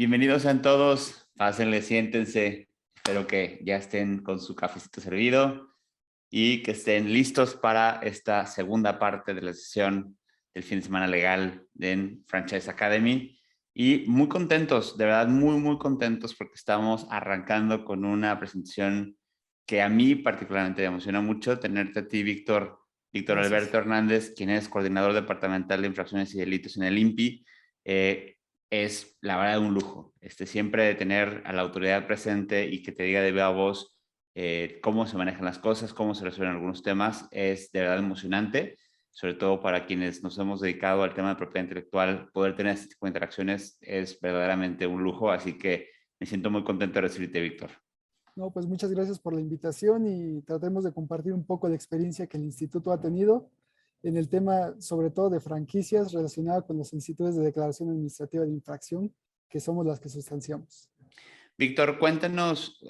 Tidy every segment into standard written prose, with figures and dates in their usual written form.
Bienvenidos sean todos, pásenle, siéntense. Espero que ya estén con su cafecito servido y que estén listos para esta segunda parte de la sesión del fin de semana legal en Franchise Academy. Y muy contentos, de verdad muy contentos porque estamos arrancando con una presentación que a mí particularmente me emociona mucho tenerte a ti, Víctor Gracias. Alberto Hernández, quien es coordinador departamental de infracciones y delitos en el INPI. Es la verdad un lujo. Siempre tener a la autoridad presente y que te diga de viva voz cómo se manejan las cosas, cómo se resuelven algunos temas, es de verdad emocionante, sobre todo para quienes nos hemos dedicado al tema de propiedad intelectual. Poder tener este tipo de interacciones es verdaderamente un lujo, así que me siento muy contento de recibirte, Víctor. No, pues muchas gracias por la invitación y tratemos de compartir un poco la experiencia que el instituto ha tenido en el tema, sobre todo de franquicias relacionadas con los institutos de declaración administrativa de infracción, que somos las que sustanciamos. Víctor, cuéntenos,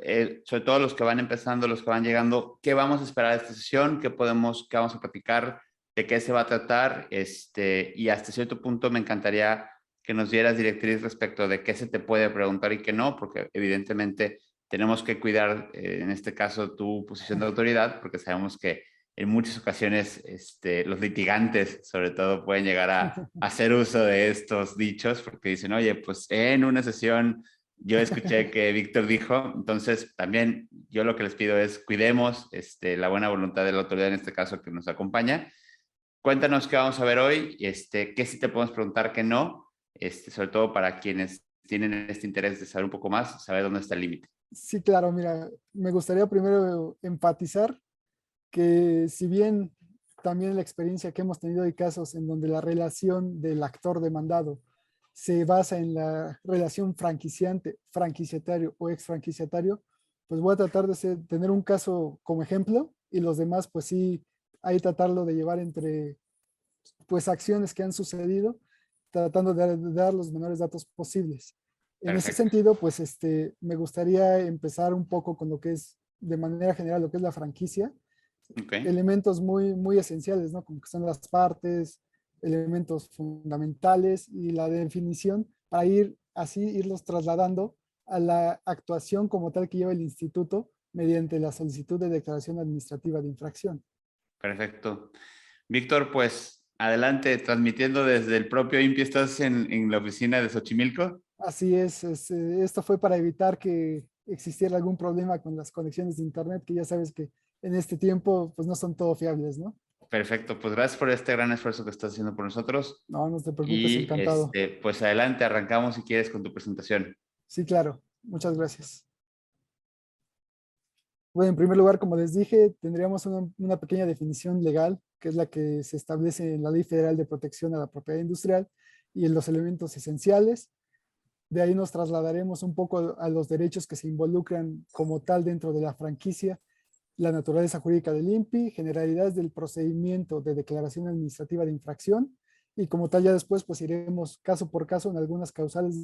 sobre todo los que van empezando, los que van llegando, ¿qué vamos a esperar de esta sesión? ¿Qué vamos a platicar? ¿De qué se va a tratar? Y hasta cierto punto me encantaría que nos dieras directriz respecto de qué se te puede preguntar y qué no, porque evidentemente tenemos que cuidar, en este caso, tu posición de autoridad, porque sabemos que en muchas ocasiones los litigantes, sobre todo, pueden llegar a hacer uso de estos dichos, porque dicen, oye, pues en una sesión yo escuché que Víctor dijo, entonces también yo lo que les pido es cuidemos la buena voluntad de la autoridad, en este caso que nos acompaña. Cuéntanos qué vamos a ver hoy, qué sí te podemos preguntar, qué no, sobre todo para quienes tienen este interés de saber un poco más, saber dónde está el límite. Sí, claro, mira, me gustaría primero enfatizar que si bien también la experiencia que hemos tenido de casos en donde la relación del actor demandado se basa en la relación franquiciante, franquiciatario o ex franquiciatario, pues voy a tratar de tener un caso como ejemplo y los demás pues sí, ahí tratarlo de llevar entre pues acciones que han sucedido, tratando de dar los menores datos posibles. En ese Perfecto. sentido, pues me gustaría empezar un poco con lo que es de manera general lo que es la franquicia, Ok. elementos muy esenciales, ¿no? Como que son las partes, elementos fundamentales y la definición para ir así, irlos trasladando a la actuación como tal que lleva el instituto mediante la solicitud de declaración administrativa de infracción. Perfecto. Víctor, pues adelante, transmitiendo desde el propio INPI, ¿estás en la oficina de Xochimilco? Así esto fue para evitar que existiera algún problema con las conexiones de internet, que ya sabes que en este tiempo pues no son todo fiables, ¿no? Perfecto, pues gracias por este gran esfuerzo que estás haciendo por nosotros. No, no te preocupes, Y encantado. pues adelante, arrancamos si quieres con tu presentación. Sí, claro, muchas gracias. Bueno, en primer lugar, como les dije, tendríamos una pequeña definición legal, que es la que se establece en la Ley Federal de Protección a la Propiedad Industrial y en los elementos esenciales. De ahí nos trasladaremos un poco a los derechos que se involucran como tal dentro de la franquicia, la naturaleza jurídica del INPI, generalidades del procedimiento de declaración administrativa de infracción y como tal ya después pues iremos caso por caso en algunas causales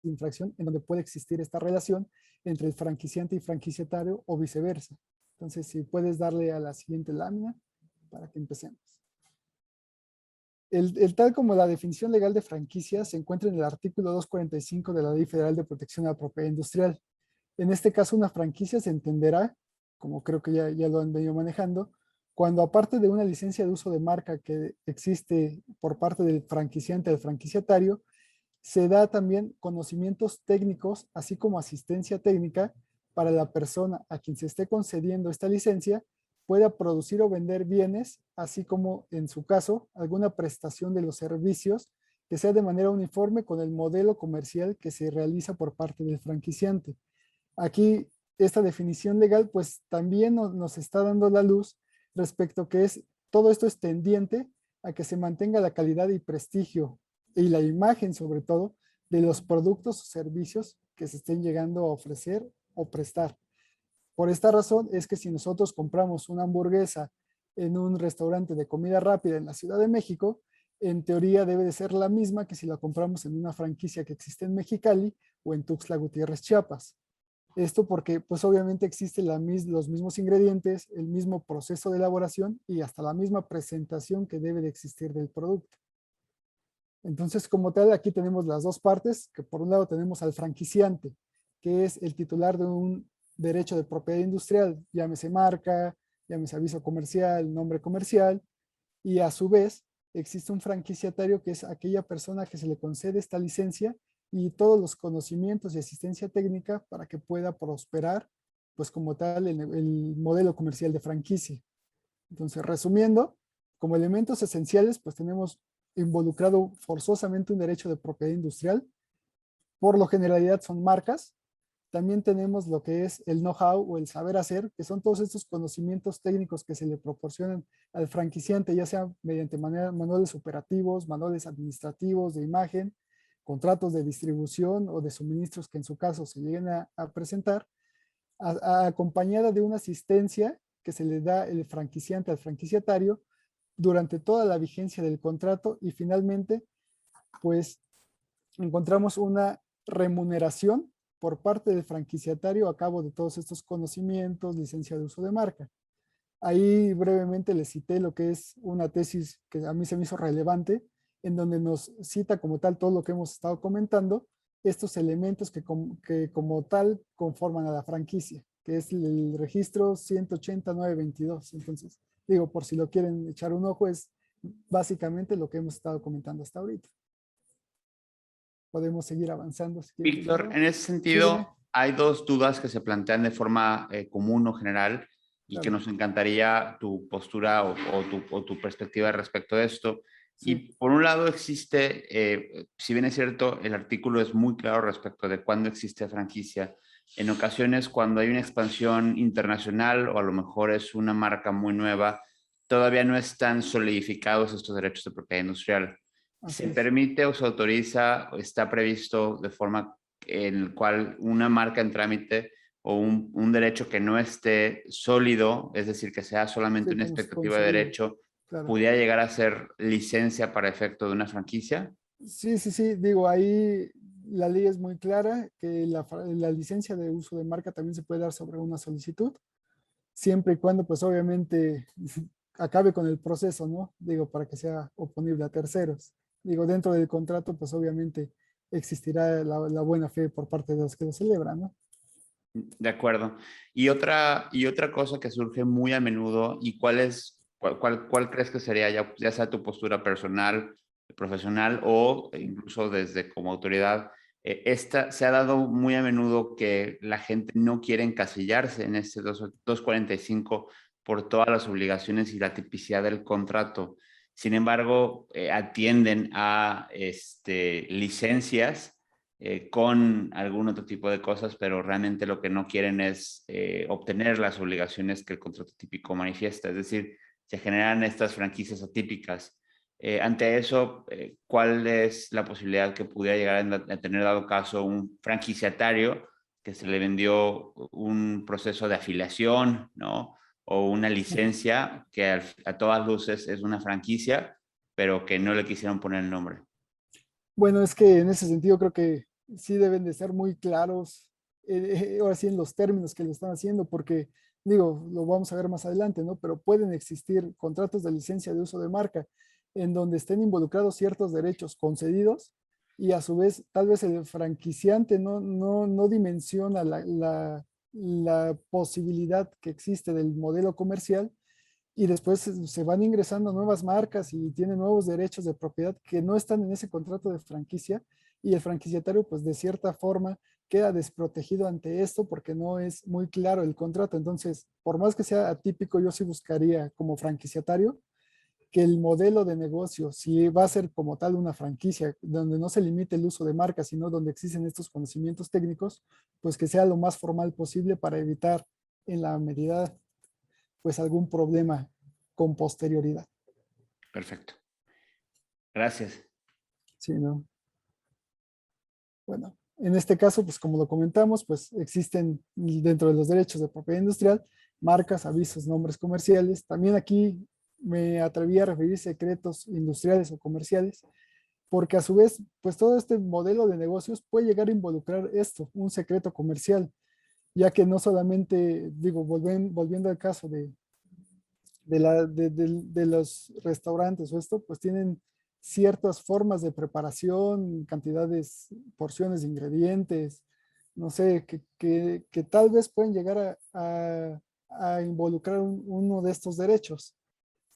de infracción en donde puede existir esta relación entre el franquiciante y franquiciatario o viceversa. Entonces, si puedes darle a la siguiente lámina para que empecemos. El tal como la definición legal de franquicia se encuentra en el artículo 245 de la Ley Federal de Protección a la Propiedad Industrial. En este caso, una franquicia se entenderá, como creo que ya lo han venido manejando, cuando aparte de una licencia de uso de marca que existe por parte del franquiciante al franquiciatario, se da también conocimientos técnicos, así como asistencia técnica para la persona a quien se esté concediendo esta licencia pueda producir o vender bienes, así como, en su caso, alguna prestación de los servicios que sea de manera uniforme con el modelo comercial que se realiza por parte del franquiciante. Aquí, esta definición legal, pues también nos está dando la luz respecto a que todo esto es tendiente a que se mantenga la calidad y prestigio y la imagen, sobre todo, de los productos o servicios que se estén llegando a ofrecer o prestar. Por esta razón es que si nosotros compramos una hamburguesa en un restaurante de comida rápida en la Ciudad de México, en teoría debe de ser la misma que si la compramos en una franquicia que existe en Mexicali o en Tuxtla Gutiérrez, Chiapas. Esto porque pues obviamente existen los mismos ingredientes, el mismo proceso de elaboración y hasta la misma presentación que debe de existir del producto. Entonces, como tal, aquí tenemos las dos partes, que por un lado tenemos al franquiciante, que es el titular de un derecho de propiedad industrial, llámese marca, llámese aviso comercial, nombre comercial, y a su vez existe un franquiciatario que es aquella persona que se le concede esta licencia y todos los conocimientos y asistencia técnica para que pueda prosperar, pues como tal, el modelo comercial de franquicia. Entonces, resumiendo, como elementos esenciales, pues tenemos involucrado forzosamente un derecho de propiedad industrial. Por lo generalidad son marcas. También tenemos lo que es el know-how o el saber hacer, que son todos estos conocimientos técnicos que se le proporcionan al franquiciante, ya sea mediante manuales operativos, manuales administrativos de imagen, contratos de distribución o de suministros que en su caso se lleguen a presentar, acompañada de una asistencia que se le da el franquiciante al franquiciatario durante toda la vigencia del contrato y finalmente, pues encontramos una remuneración por parte del franquiciatario a cabo de todos estos conocimientos, licencia de uso de marca. Ahí brevemente les cité lo que es una tesis que a mí se me hizo relevante, en donde nos cita como tal todo lo que hemos estado comentando, estos elementos que como tal conforman a la franquicia, que es el registro 180.922. Entonces, digo, por si lo quieren echar un ojo, es básicamente lo que hemos estado comentando hasta ahorita. Podemos seguir avanzando si quieren. Víctor, en ese Sí, dime. sentido, hay dos dudas que se plantean de forma común o general y que Claro, nos encantaría tu postura o tu perspectiva respecto de esto. sí, Y por un lado existe, si bien es cierto, el artículo es muy claro respecto de cuándo existe franquicia. En ocasiones, cuando hay una expansión internacional o a lo mejor es una marca muy nueva, todavía no están solidificados estos derechos de propiedad industrial. así Se es. permite o se autoriza o está previsto de forma en el cual una marca en trámite o un derecho que no esté sólido, es decir, que sea solamente Sí, una como expectativa de concebido, derecho, claro. pudiera llegar a ser licencia para efecto de una franquicia. Sí, sí, sí, digo, ahí la ley es muy clara que la licencia de uso de marca también se puede dar sobre una solicitud, siempre y cuando, pues obviamente, acabe con el proceso, ¿no? Digo, para que sea oponible a terceros. Digo, dentro del contrato, pues obviamente existirá la buena fe por parte de los que lo celebran, ¿no? De acuerdo. Y otra cosa que surge muy a menudo, ¿y cuál crees que sería, ya sea tu postura personal, profesional o incluso desde como autoridad? Esta se ha dado muy a menudo que la gente no quiere encasillarse en este 245 por todas las obligaciones y la tipicidad del contrato. Sin embargo, atienden a licencias con algún otro tipo de cosas, pero realmente lo que no quieren es obtener las obligaciones que el contrato típico manifiesta. Es decir, se generan estas franquicias atípicas. Ante eso, ¿cuál es la posibilidad que pudiera llegar a tener dado caso un franquiciatario que se le vendió un proceso de afiliación, ¿no? O una licencia que a todas luces es una franquicia, pero que no le quisieron poner el nombre? Bueno, es que en ese sentido creo que sí deben de ser muy claros, ahora sí en los términos que lo están haciendo, porque digo, lo vamos a ver más adelante, ¿no? Pero pueden existir contratos de licencia de uso de marca en donde estén involucrados ciertos derechos concedidos y a su vez tal vez el franquiciante no dimensiona la posibilidad que existe del modelo comercial y después se van ingresando nuevas marcas y tienen nuevos derechos de propiedad que no están en ese contrato de franquicia y el franquiciatario pues de cierta forma queda desprotegido ante esto porque no es muy claro el contrato. Entonces, por más que sea atípico, yo sí buscaría como franquiciatario que el modelo de negocio, si va a ser como tal una franquicia, donde no se limite el uso de marcas, sino donde existen estos conocimientos técnicos, pues que sea lo más formal posible para evitar en la medida pues algún problema con posterioridad. Perfecto. Gracias. Sí, ¿no? Bueno, en este caso, pues como lo comentamos, pues existen dentro de los derechos de propiedad industrial marcas, avisos, nombres comerciales. También aquí me atreví a referir secretos industriales o comerciales, porque a su vez, pues todo este modelo de negocios puede llegar a involucrar esto, un secreto comercial, ya que no solamente, digo, volviendo al caso de los restaurantes o esto, pues tienen ciertas formas de preparación, cantidades, porciones de ingredientes, no sé, que tal vez pueden llegar a involucrar uno de estos derechos.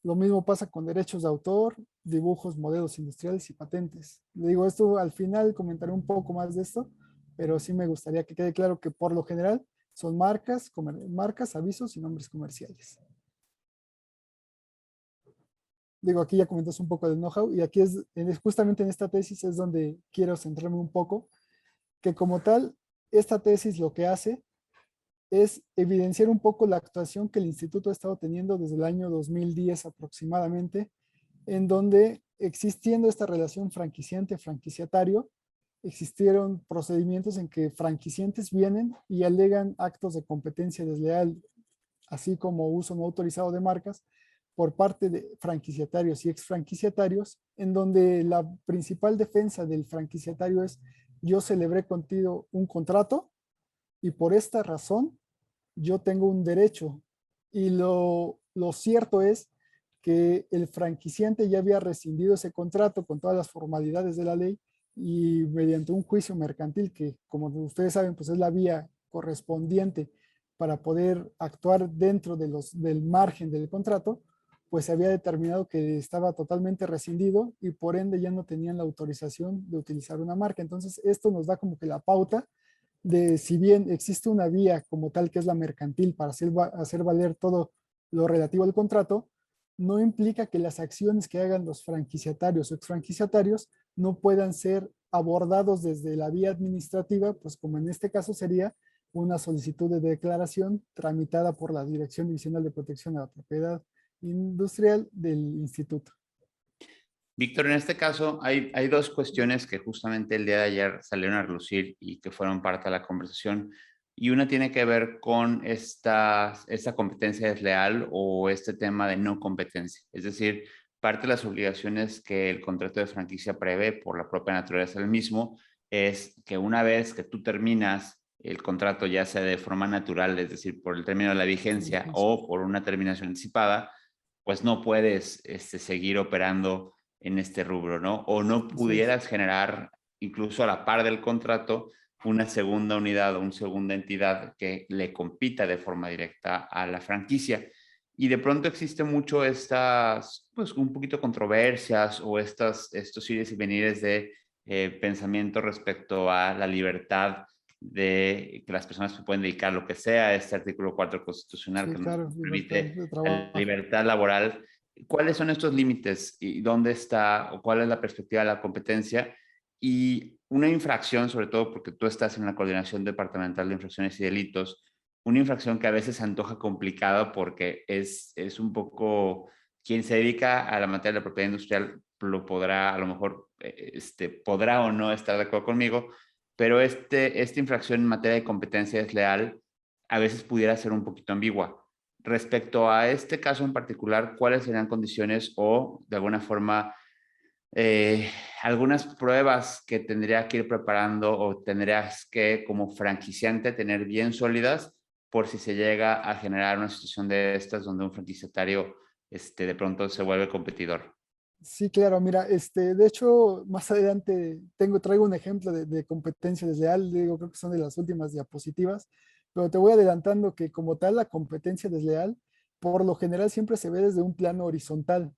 Lo mismo pasa con derechos de autor, dibujos, modelos industriales y patentes. Le digo, esto al final comentaré un poco más de esto, pero sí me gustaría que quede claro que por lo general son marcas, marcas, avisos y nombres comerciales. Digo, aquí ya comentas un poco del know-how y aquí justamente en esta tesis es donde quiero centrarme un poco, que como tal, esta tesis lo que hace es evidenciar un poco la actuación que el instituto ha estado teniendo desde el año 2010 aproximadamente, en donde existiendo esta relación franquiciante-franquiciatario, existieron procedimientos en que franquiciantes vienen y alegan actos de competencia desleal, así como uso no autorizado de marcas, por parte de franquiciatarios y exfranquiciatarios, en donde la principal defensa del franquiciatario es: yo celebré contigo un contrato y por esta razón yo tengo un derecho. Y lo cierto es que el franquiciante ya había rescindido ese contrato con todas las formalidades de la ley y mediante un juicio mercantil que, como ustedes saben, pues es la vía correspondiente para poder actuar dentro del margen del contrato, pues se había determinado que estaba totalmente rescindido y por ende ya no tenían la autorización de utilizar una marca. Entonces, esto nos da como que la pauta de, si bien existe una vía como tal que es la mercantil para hacer valer todo lo relativo al contrato, no implica que las acciones que hagan los franquiciatarios o exfranquiciatarios no puedan ser abordados desde la vía administrativa, pues como en este caso sería una solicitud de declaración tramitada por la Dirección Divisional de Protección a la Propiedad Industrial del Instituto. Víctor, en este caso hay dos cuestiones que justamente el día de ayer salieron a relucir y que fueron parte de la conversación. Y una tiene que ver con esta competencia desleal o este tema de no competencia. Es decir, parte de las obligaciones que el contrato de franquicia prevé por la propia naturaleza del mismo es que una vez que tú terminas el contrato, ya sea de forma natural, es decir, por el término de la vigencia o por una terminación anticipada, pues no puedes seguir operando en este rubro, ¿no? O no pudieras generar, incluso a la par del contrato, una segunda unidad o una segunda entidad que le compita de forma directa a la franquicia. Y de pronto existe mucho estas, pues un poquito controversias o estos ires y venires de pensamiento respecto a la libertad de que las personas se pueden dedicar a lo que sea, este artículo 4 constitucional Sí, que nos claro, libertad permite de la trabajo. libertad laboral. ¿Cuáles son estos límites y dónde está o cuál es la perspectiva de la competencia? Y una infracción, sobre todo porque tú estás en la Coordinación Departamental de Infracciones y Delitos, una infracción que a veces se antoja complicada porque es un poco, quien se dedica a la materia de la propiedad industrial lo podrá, a lo mejor, podrá o no estar de acuerdo conmigo, pero esta infracción en materia de competencia desleal a veces pudiera ser un poquito ambigua. Respecto a este caso en particular, ¿cuáles serían condiciones o, de alguna forma, algunas pruebas que tendría que ir preparando o tendrías que, como franquiciante, tener bien sólidas por si se llega a generar una situación de estas donde un franquiciatario de pronto se vuelve competidor? Sí, claro, mira, de hecho, más adelante traigo un ejemplo de competencia desleal, digo, creo que son de las últimas diapositivas, pero te voy adelantando que como tal la competencia desleal, por lo general siempre se ve desde un plano horizontal,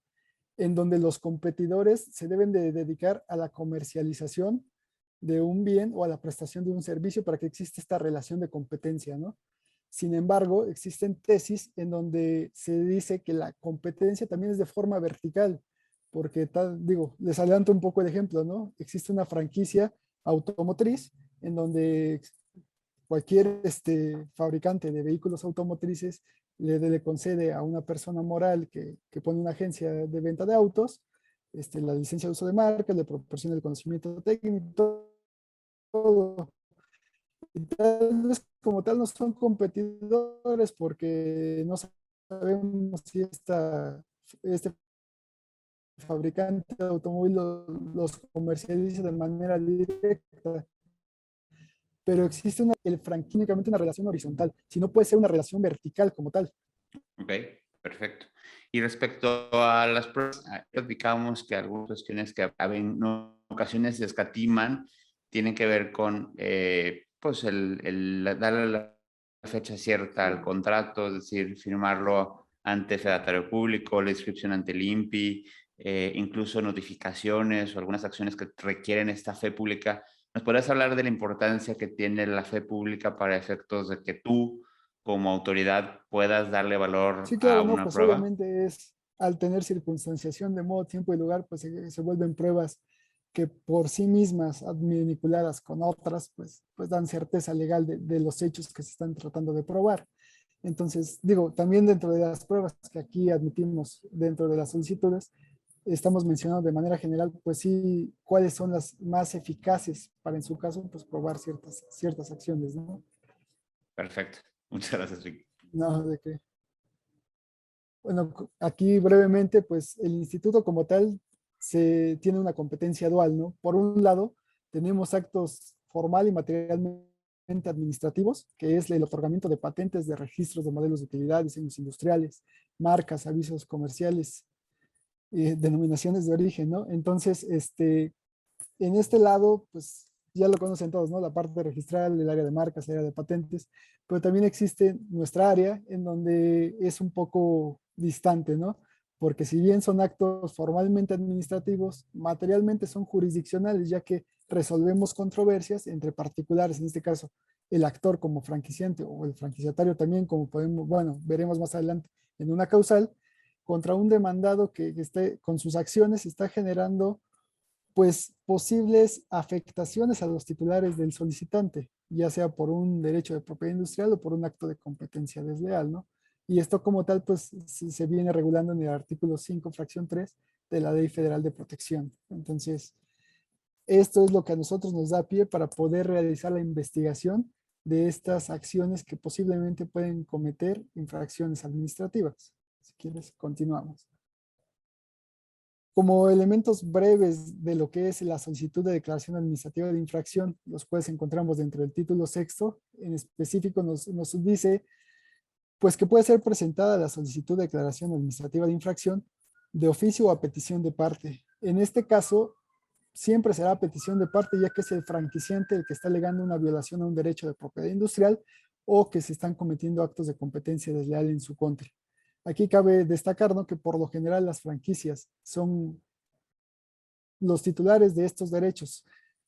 en donde los competidores se deben de dedicar a la comercialización de un bien o a la prestación de un servicio para que exista esta relación de competencia, ¿no? Sin embargo, existen tesis en donde se dice que la competencia también es de forma vertical, porque digo, les adelanto un poco el ejemplo, ¿no? Existe una franquicia automotriz en donde cualquier fabricante de vehículos automotrices le concede a una persona moral que pone una agencia de venta de autos, la licencia de uso de marca, le proporciona el conocimiento técnico, todo. Y tal vez como tal no son competidores porque no sabemos si este fabricante de automóvil los comercializa de manera directa, pero existe únicamente una relación horizontal, si no puede ser una relación vertical como tal. Ok, perfecto. Y respecto a las pruebas, platicábamos que algunas cuestiones que en ocasiones se escatiman tienen que ver con pues darle la fecha cierta al contrato, es decir, firmarlo ante fedatario público, la inscripción ante el INPI, incluso notificaciones o algunas acciones que requieren esta fe pública. ¿Nos podrías hablar de la importancia que tiene la fe pública para efectos de que tú, como autoridad, puedas darle valor Sí, a claro, no, una pues prueba? obviamente es al tener circunstanciación de modo, tiempo y lugar, pues se vuelven pruebas que por sí mismas, manipuladas con otras, pues dan certeza legal de los hechos que se están tratando de probar. Entonces, digo, también dentro de las pruebas que aquí admitimos dentro de las solicitudes, estamos mencionando de manera general, pues sí, cuáles son las más eficaces para en su caso, pues probar ciertas acciones, ¿no? Perfecto. Muchas gracias, Rick. No, de que, bueno, aquí brevemente, pues el instituto como tal se tiene una competencia dual, ¿no? Por un lado, tenemos actos formal y materialmente administrativos, que es el otorgamiento de patentes, de registros de modelos de utilidad, diseños industriales, marcas, avisos comerciales, denominaciones de origen, ¿no? Entonces, en este lado, pues ya lo conocen todos, ¿no? La parte registral, el área de marcas, el área de patentes, pero también existe nuestra área en donde es un poco distante, ¿no? Porque si bien son actos formalmente administrativos, materialmente son jurisdiccionales, ya que resolvemos controversias entre particulares, en este caso, el actor como franquiciante o el franquiciatario también, como podemos, bueno, veremos más adelante en una causal, contra un demandado que esté con sus acciones está generando pues posibles afectaciones a los titulares del solicitante, ya sea por un derecho de propiedad industrial o por un acto de competencia desleal, ¿no? Y esto como tal, pues se viene regulando en el artículo 5, fracción 3 de la Ley Federal de Protección. Entonces, esto es lo que a nosotros nos da pie para poder realizar la investigación de estas acciones que posiblemente pueden cometer infracciones administrativas. Si quieres, continuamos. Como elementos breves de lo que es la solicitud de declaración administrativa de infracción, los cuales encontramos dentro del título sexto, en específico nos dice pues que puede ser presentada la solicitud de declaración administrativa de infracción de oficio o a petición de parte. En este caso, siempre será a petición de parte, ya que es el franquiciante el que está alegando una violación a un derecho de propiedad industrial o que se están cometiendo actos de competencia desleal en su contra. Aquí cabe destacar, ¿no?, que por lo general las franquicias son los titulares de estos derechos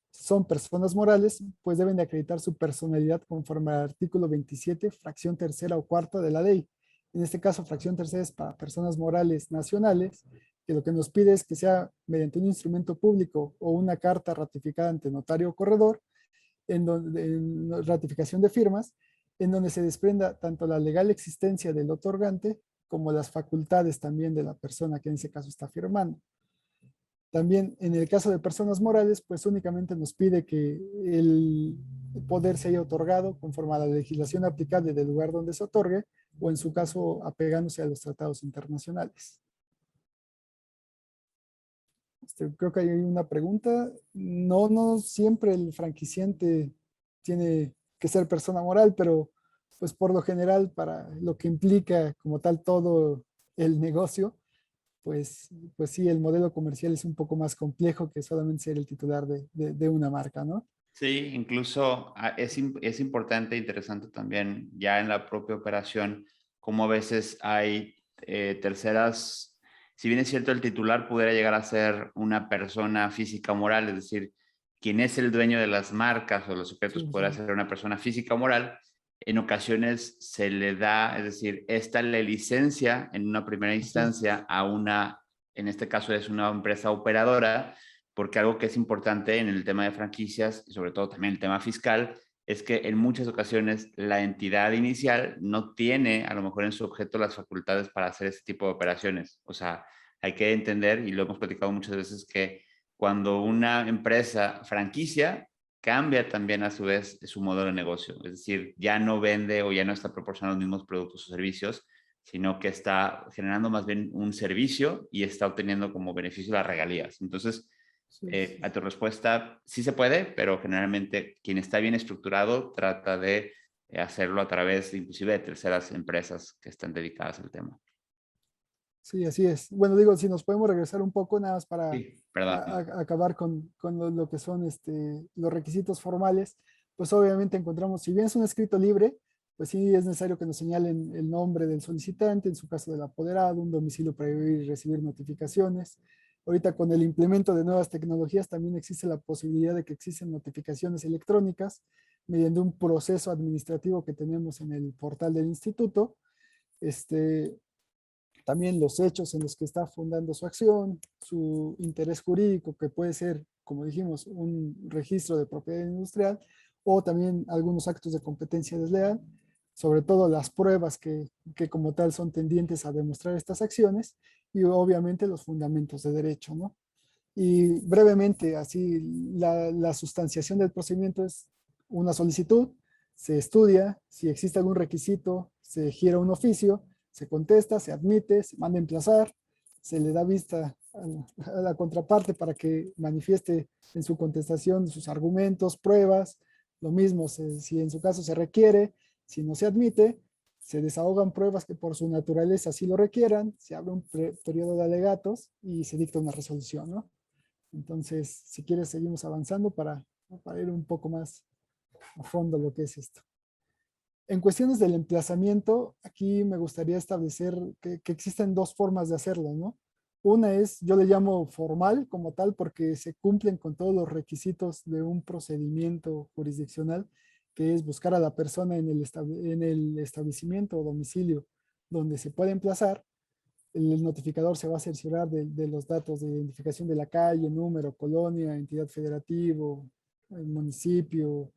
son personas morales, pues deben de acreditar su personalidad conforme al artículo 27, fracción tercera o cuarta de la ley. En este caso, fracción tercera es para personas morales nacionales, que lo que nos pide es que sea mediante un instrumento público o una carta ratificada ante notario o corredor, en ratificación de firmas, en donde se desprenda tanto la legal existencia del otorgante como las facultades también de la persona que en ese caso está firmando. También en el caso de personas morales, pues únicamente nos pide que el poder se haya otorgado conforme a la legislación aplicable del lugar donde se otorgue o en su caso apegándose a los tratados internacionales. Creo que hay una pregunta. No, no siempre el franquiciante tiene que ser persona moral, pero pues por lo general para lo que implica como tal todo el negocio, pues sí, el modelo comercial es un poco más complejo que solamente ser el titular de una marca, ¿no? Sí, incluso es importante e interesante también ya en la propia operación, como a veces hay terceras, si bien es cierto el titular pudiera llegar a ser una persona física o moral, es decir, quien es el dueño de las marcas o los secretos Sí, podrá sí. ser una persona física o moral, en ocasiones se le da, es decir, esta le licencia en una primera Así es. instancia a una, en este caso es una empresa operadora, porque algo que es importante en el tema de franquicias y sobre todo también el tema fiscal es que en muchas ocasiones la entidad inicial no tiene a lo mejor en su objeto las facultades para hacer este tipo de operaciones. O sea, hay que entender, y lo hemos platicado muchas veces, que cuando una empresa franquicia, cambia también a su vez su modelo de negocio. Es decir, ya no vende o ya no está proporcionando los mismos productos o servicios, sino que está generando más bien un servicio y está obteniendo como beneficio las regalías. Entonces, Sí, sí. a tu respuesta, sí se puede, pero generalmente quien está bien estructurado trata de hacerlo a través inclusive de terceras empresas que están dedicadas al tema. Sí, así es. Bueno, digo, si nos podemos regresar un poco nada más para Sí, perdón. acabar con lo que son los requisitos formales, pues obviamente encontramos, si bien es un escrito libre, pues sí es necesario que nos señalen el nombre del solicitante, en su caso del apoderado, un domicilio para ir y recibir notificaciones. Ahorita con el implemento de nuevas tecnologías también existe la posibilidad de que existen notificaciones electrónicas mediante un proceso administrativo que tenemos en el portal del instituto. Este, También los hechos en los que está fundando su acción, su interés jurídico, que puede ser, como dijimos, un registro de propiedad industrial o también algunos actos de competencia desleal, sobre todo las pruebas que como tal son tendientes a demostrar estas acciones y obviamente los fundamentos de derecho, ¿no? Y brevemente, así, la sustanciación del procedimiento es una solicitud, se estudia, si existe algún requisito, se gira un oficio, se contesta, se admite, se manda a emplazar, se le da vista a la contraparte para que manifieste en su contestación sus argumentos, pruebas, lo mismo si en su caso se requiere, si no se admite, se desahogan pruebas que por su naturaleza así lo requieran, se abre un periodo de alegatos y se dicta una resolución, ¿no? Entonces, si quieres, seguimos avanzando para ir un poco más a fondo lo que es esto. En cuestiones del emplazamiento, aquí me gustaría establecer que existen dos formas de hacerlo, ¿no? Una es, yo le llamo formal como tal, porque se cumplen con todos los requisitos de un procedimiento jurisdiccional, que es buscar a la persona en en el establecimiento o domicilio donde se puede emplazar. El notificador se va a cerciorar de los datos de identificación de la calle, número, colonia, entidad federativo, el municipio,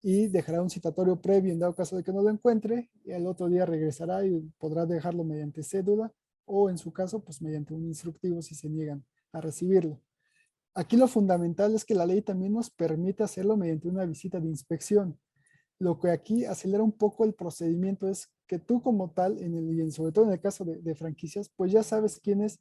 y dejará un citatorio previo en dado caso de que no lo encuentre, y al otro día regresará y podrá dejarlo mediante cédula o en su caso, pues mediante un instructivo si se niegan a recibirlo. Aquí lo fundamental es que la ley también nos permite hacerlo mediante una visita de inspección. Lo que aquí acelera un poco el procedimiento es que tú como tal, y sobre todo en el caso de franquicias, pues ya sabes quién es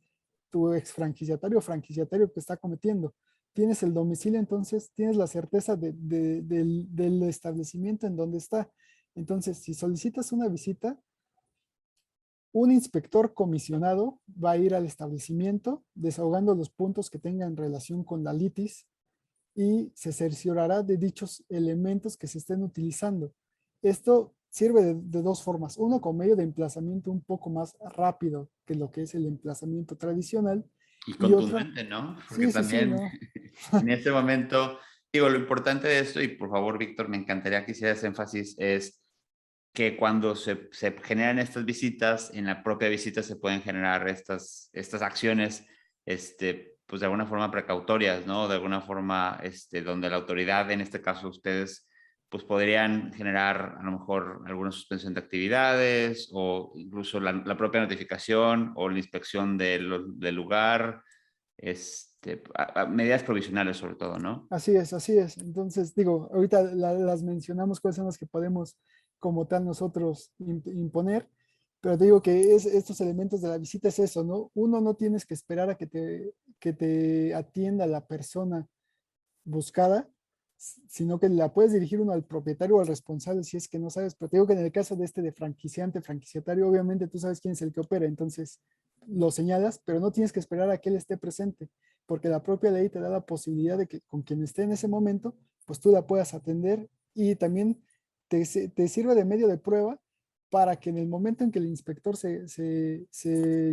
tu ex franquiciatario o franquiciatario que está cometiendo. Tienes el domicilio, entonces tienes la certeza del establecimiento en donde está. Entonces, si solicitas una visita, un inspector comisionado va a ir al establecimiento desahogando los puntos que tengan relación con la litis y se cerciorará de dichos elementos que se estén utilizando. Esto sirve de dos formas. Uno, como medio de emplazamiento un poco más rápido que lo que es el emplazamiento tradicional. Y Y otra, contundente, ¿no? Porque sí, sí, sí, también no. en este momento, digo, lo importante de esto, y por favor, Víctor, me encantaría que hicieras énfasis, es que cuando se generan estas visitas, en la propia visita se pueden generar estas acciones, pues de alguna forma precautorias, ¿no? De alguna forma, donde la autoridad, en este caso ustedes, pues podrían generar a lo mejor alguna suspensión de actividades o incluso la propia notificación o la inspección del lugar, medidas provisionales sobre todo, ¿no? Así es, así es. Entonces, digo, ahorita las mencionamos cuáles son las que podemos como tal nosotros imponer, pero te digo que estos elementos de la visita es eso, ¿no? Uno, no tienes que esperar a que te atienda la persona buscada, sino que la puedes dirigir uno al propietario o al responsable si es que no sabes. Pero te digo que en el caso de de franquiciante, franquiciatario, obviamente tú sabes quién es el que opera, entonces lo señalas, pero no tienes que esperar a que él esté presente, porque la propia ley te da la posibilidad de que con quien esté en ese momento, pues tú la puedas atender y también te sirve de medio de prueba para que en el momento en que el inspector se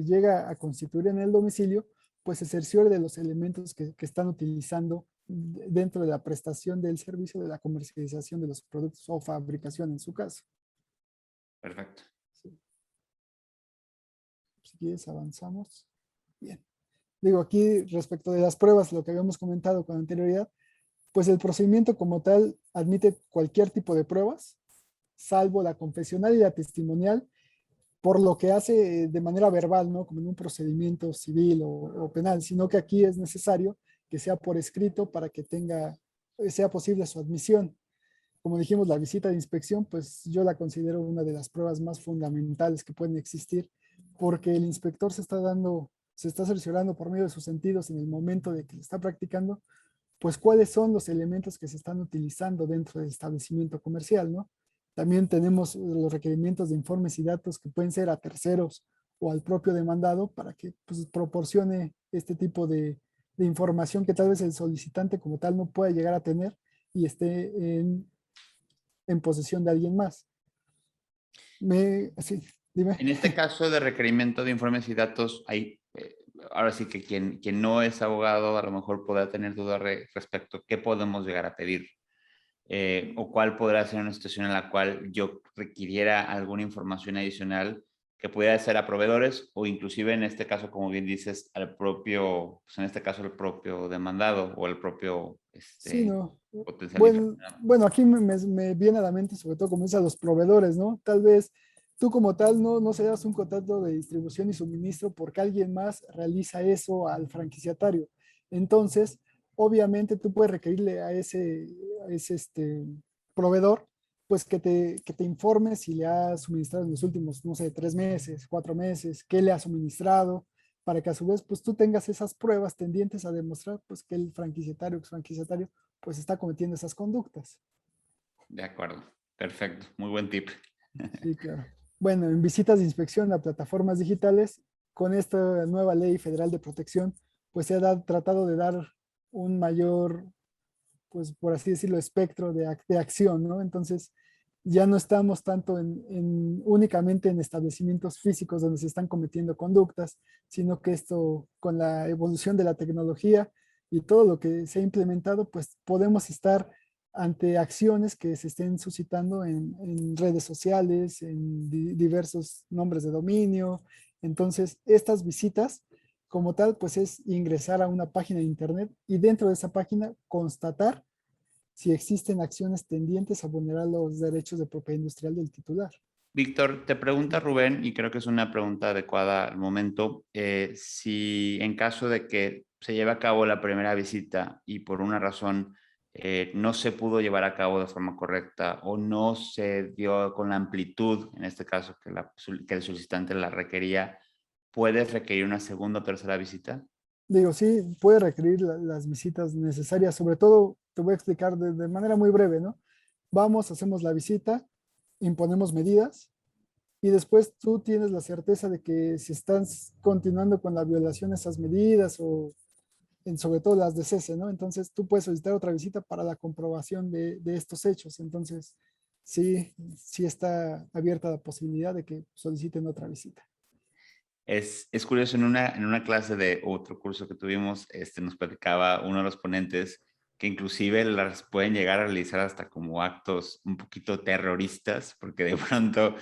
llega a constituir en el domicilio, pues se cerciore de los elementos que están utilizando dentro de la prestación del servicio de la comercialización de los productos o fabricación en su caso. Perfecto. Sí. Si quieres, avanzamos. Bien. Digo, aquí respecto de las pruebas, lo que habíamos comentado con anterioridad, pues el procedimiento como tal admite cualquier tipo de pruebas, salvo la confesional y la testimonial, por lo que hace de manera verbal, ¿no? Como en un procedimiento civil o penal, sino que aquí es necesario que sea por escrito para que sea posible su admisión. Como dijimos, la visita de inspección, pues yo la considero una de las pruebas más fundamentales que pueden existir, porque el inspector se está cerciorando por medio de sus sentidos en el momento de que está practicando, pues cuáles son los elementos que se están utilizando dentro del establecimiento comercial, ¿no? También tenemos los requerimientos de informes y datos que pueden ser a terceros o al propio demandado para que pues, proporcione este tipo de información que tal vez el solicitante como tal no pueda llegar a tener y esté en posesión de alguien más. Sí, dime. En este caso de requerimiento de informes y datos, hay, ahora sí que quien no es abogado a lo mejor podrá tener dudas respecto a qué podemos llegar a pedir. O cuál podrá ser una situación en la cual yo requiriera alguna información adicional que pudiera ser a proveedores o inclusive en este caso, como bien dices, al propio, pues en este caso el propio demandado o el propio Sí, no. potencial Bueno, infraccionado. bueno, aquí me viene a la mente sobre todo como es a los proveedores, ¿no? Tal vez tú como tal no seas un contrato de distribución y suministro porque alguien más realiza eso al franquiciatario. Entonces, obviamente tú puedes requerirle a ese proveedor, pues que te informe si le ha suministrado en los últimos, no sé, 3 meses, 4 meses, qué le ha suministrado, para que a su vez pues tú tengas esas pruebas tendientes a demostrar pues que el franquiciatario, ex franquiciatario, pues está cometiendo esas conductas. De acuerdo, perfecto, muy buen tip. Sí, claro. Bueno, en visitas de inspección a plataformas digitales, con esta nueva ley federal de protección, pues se ha tratado de dar un mayor, pues por así decirlo, espectro de acción, ¿no? Entonces, ya no estamos tanto únicamente en establecimientos físicos donde se están cometiendo conductas, sino que esto, con la evolución de la tecnología y todo lo que se ha implementado, pues podemos estar ante acciones que se estén suscitando en redes sociales, en diversos nombres de dominio. Entonces, estas visitas como tal, pues es ingresar a una página de internet y dentro de esa página constatar si existen acciones tendientes a vulnerar los derechos de propiedad industrial del titular. Víctor, te pregunta Rubén, y creo que es una pregunta adecuada al momento, si en caso de que se lleve a cabo la primera visita y por una razón no se pudo llevar a cabo de forma correcta o no se dio con la amplitud, en este caso que el solicitante la requería, ¿puedes requerir una segunda o tercera visita? Digo, sí, puede requerir las visitas necesarias, sobre todo te voy a explicar de manera muy breve, ¿no? Vamos, hacemos la visita, imponemos medidas y después tú tienes la certeza de que si están continuando con la violación de esas medidas o sobre todo las de cese, ¿no? Entonces tú puedes solicitar otra visita para la comprobación de estos hechos. Entonces, sí está abierta la posibilidad de que soliciten otra visita. Es curioso, en una clase de otro curso que tuvimos, nos platicaba uno de los ponentes que inclusive las pueden llegar a realizar hasta como actos un poquito terroristas, porque de pronto,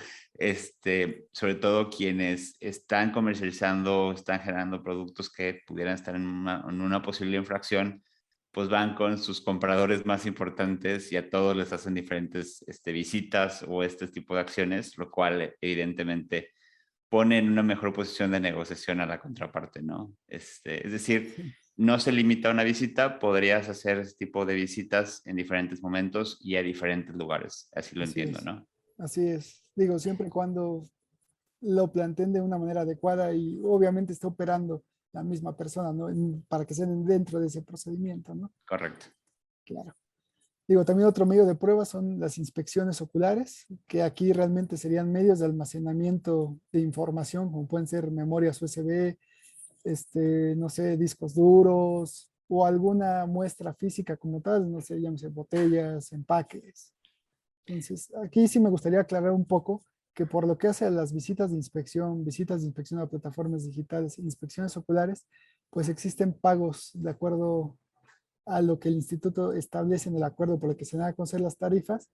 sobre todo quienes están comercializando, están generando productos que pudieran estar en una posible infracción, pues van con sus compradores más importantes y a todos les hacen diferentes visitas o este tipo de acciones, lo cual evidentemente pone en una mejor posición de negociación a la contraparte, ¿no? Es decir, Sí, no se limita a una visita, podrías hacer ese tipo de visitas en diferentes momentos y a diferentes lugares, así lo así entiendo, es. ¿no? Así es. Digo, siempre y cuando lo planteen de una manera adecuada y obviamente esté operando la misma persona, ¿no? Para que sean dentro de ese procedimiento, ¿no? Correcto. Claro. Digo, también otro medio de prueba son las inspecciones oculares, que aquí realmente serían medios de almacenamiento de información, como pueden ser memorias USB, no sé, discos duros o alguna muestra física como tal, no sé, llámese botellas, empaques. Entonces, aquí sí me gustaría aclarar un poco que por lo que hace a las visitas de inspección a plataformas digitales, inspecciones oculares, pues existen pagos de acuerdo a lo que el instituto establece en el acuerdo por el que se dan a conocer las tarifas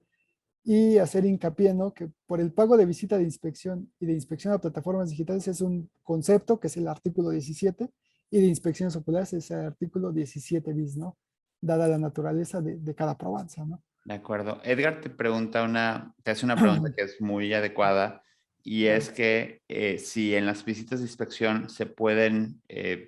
y hacer hincapié, ¿no? Que por el pago de visita de inspección y de inspección a plataformas digitales es un concepto que es el artículo 17 y de inspecciones oculares es el artículo 17 bis, ¿no? Dada la naturaleza de cada probanza, ¿no? De acuerdo. Edgar te hace una pregunta que es muy adecuada y es Claro. que si en las visitas de inspección se pueden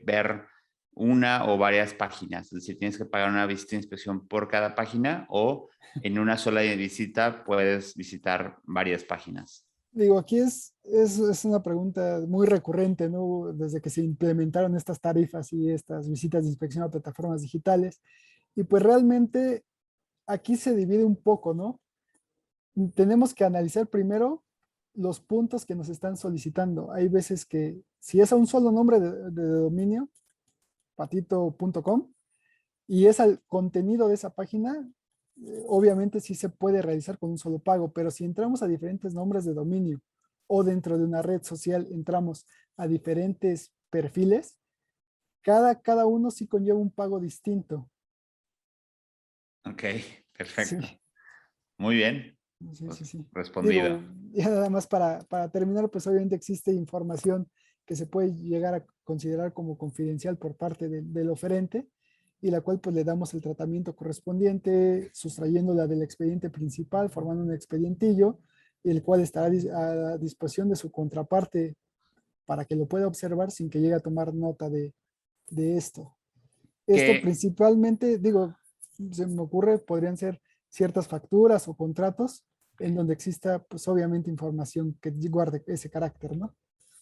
ver una o varias páginas, es decir, tienes que pagar una visita de inspección por cada página o en una sola visita puedes visitar varias páginas. Digo, aquí es una pregunta muy recurrente, ¿no? Desde que se implementaron estas tarifas y estas visitas de inspección a plataformas digitales. Y pues realmente aquí se divide un poco, ¿no? Tenemos que analizar primero los puntos que nos están solicitando. Hay veces que si es a un solo nombre de dominio, patito.com, y es al contenido de esa página, obviamente sí se puede realizar con un solo pago, pero si entramos a diferentes nombres de dominio o dentro de una red social entramos a diferentes perfiles, cada uno sí conlleva un pago distinto. Ok, perfecto. Sí, Muy bien. sí, Pues, sí, sí. respondido. Digo, ya nada más para terminar, pues obviamente existe información que se puede llegar a considerar como confidencial por parte del oferente y la cual pues le damos el tratamiento correspondiente, sustrayéndola del expediente principal, formando un expedientillo, el cual estará a disposición de su contraparte para que lo pueda observar sin que llegue a tomar nota de esto. Esto Que, principalmente, digo, se me ocurre, podrían ser ciertas facturas o contratos en donde exista, pues obviamente, información que guarde ese carácter, ¿no?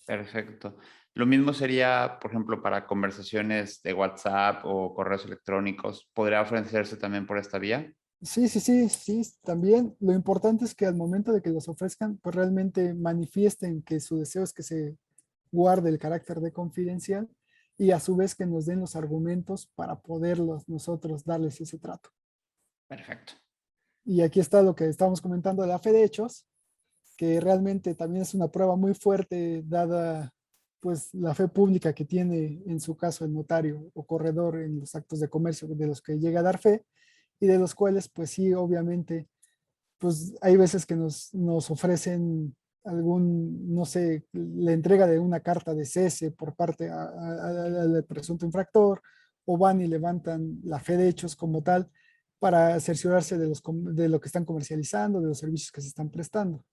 perfecto. Lo mismo sería, por ejemplo, para conversaciones de WhatsApp o correos electrónicos. ¿Podría ofrecerse también por esta vía? Sí, sí, sí, sí, también lo importante es que al momento de que los ofrezcan, pues realmente manifiesten que su deseo es que se guarde el carácter de confidencial y a su vez que nos den los argumentos para poderlos nosotros darles ese trato. Perfecto. Y aquí está lo que estábamos comentando de la fe de hechos, que realmente también es una prueba muy fuerte dada pues la fe pública que tiene en su caso el notario o corredor en los actos de comercio de los que llega a dar fe y de los cuales pues sí obviamente pues hay veces que nos ofrecen algún, no sé, la entrega de una carta de cese por parte al presunto infractor o van y levantan la fe de hechos como tal para cerciorarse de lo que están comercializando, de los servicios que se están prestando.